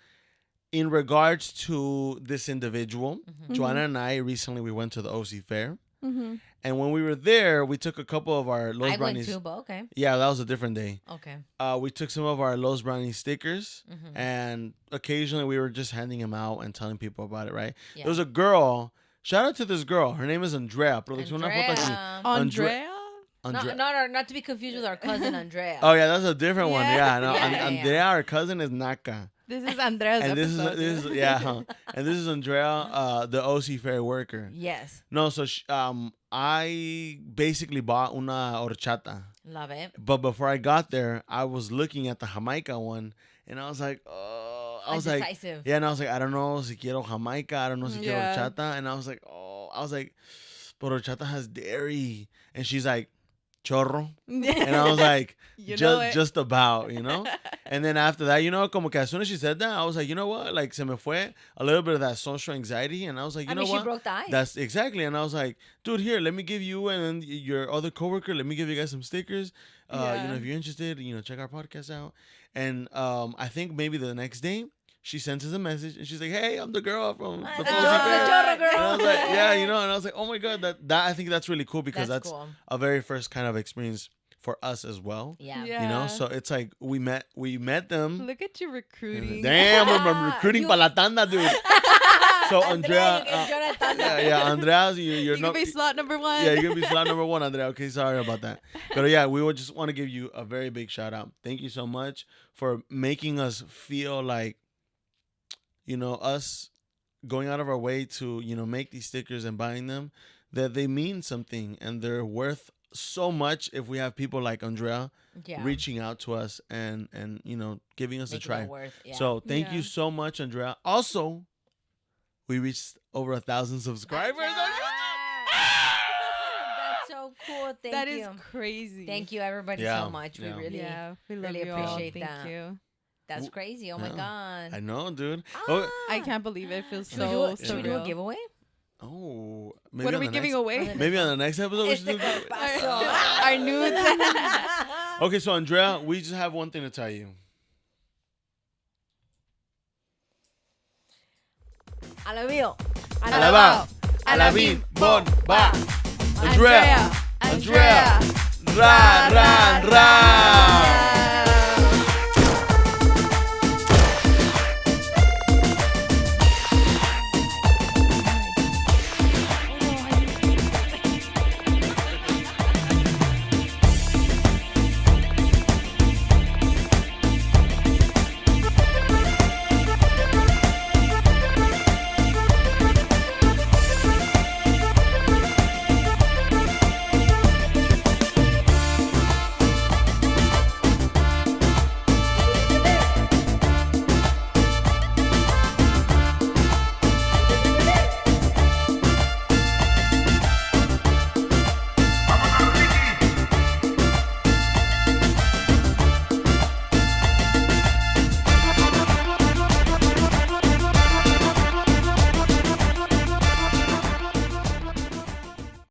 in regards to this individual. Joanna and I recently we went to the OC Fair. And when we were there, we took a couple of our Los Brownies.
I went too, but okay.
Yeah, that was a different day.
Okay.
We took some of our Los Brownies stickers, and occasionally we were just handing them out and telling people about it, right?
Yeah.
There was a girl. Shout out to this girl. Her name is Andrea.
Andrea?
Not to be confused with our cousin Andrea.
Oh, yeah, that's a different one. Yeah, no,
Yeah.
Andrea, our cousin, is Naka.
This is Andrea's
And
episode.
this is and this is Andrea, the OC Fair worker.
Yes.
No, so I basically bought una horchata.
Love it.
But before I got there, I was looking at the Jamaica one, and I was like,
Indecisive.
yeah, and I was like, I don't know si quiero Jamaica, I don't know si quiero horchata, and I was like, but horchata has dairy, and she's like, chorro, and I was like, just about, and then after that, como que as soon as she said that, I was like, you know what, like se me fue a little bit of that social anxiety, and I was like, you know what,
she broke the ice.
That's exactly, and I was like, dude, here, let me give you and your other coworker, let me give you guys some stickers, if you're interested, check our podcast out, and I think maybe the next day, she sends us a message and she's like, "Hey, I'm the girl from the Fair."
Chorro girl.
And I was like, "Yeah, and I was like, "Oh my god, that I think that's really cool because that's
cool.
a very first kind of experience for us as well."
Yeah.
So it's like we met them.
Look at you recruiting.
Damn, I'm recruiting para la tanda, dude. So Andrea, Andrea, you're
gonna be slot number 1.
Yeah, you're gonna be slot number 1, Andrea. Okay, sorry about that. But yeah, we would just want to give you a very big shout out. Thank you so much for making us feel like, us going out of our way to, make these stickers and buying them, that they mean something and they're worth so much if we have people like Andrea reaching out to us and giving us a try. So thank you so much, Andrea. Also, we reached over 1,000 subscribers on YouTube.
That's so cool. Thank you.
That is crazy.
Thank you, everybody, so much. We really
we love
really
you
appreciate
all. Thank you.
That's crazy. Oh my god.
I know, dude.
I can't believe it. Feels
Should
so
we do a giveaway?
Oh, maybe
what are we giving away?
Maybe on the next episode we should do
our nudes.
Okay, so Andrea, we just have one thing to tell you.
Alabio.
Alabao. Alabim. Bon. Ba. Andrea. Ra.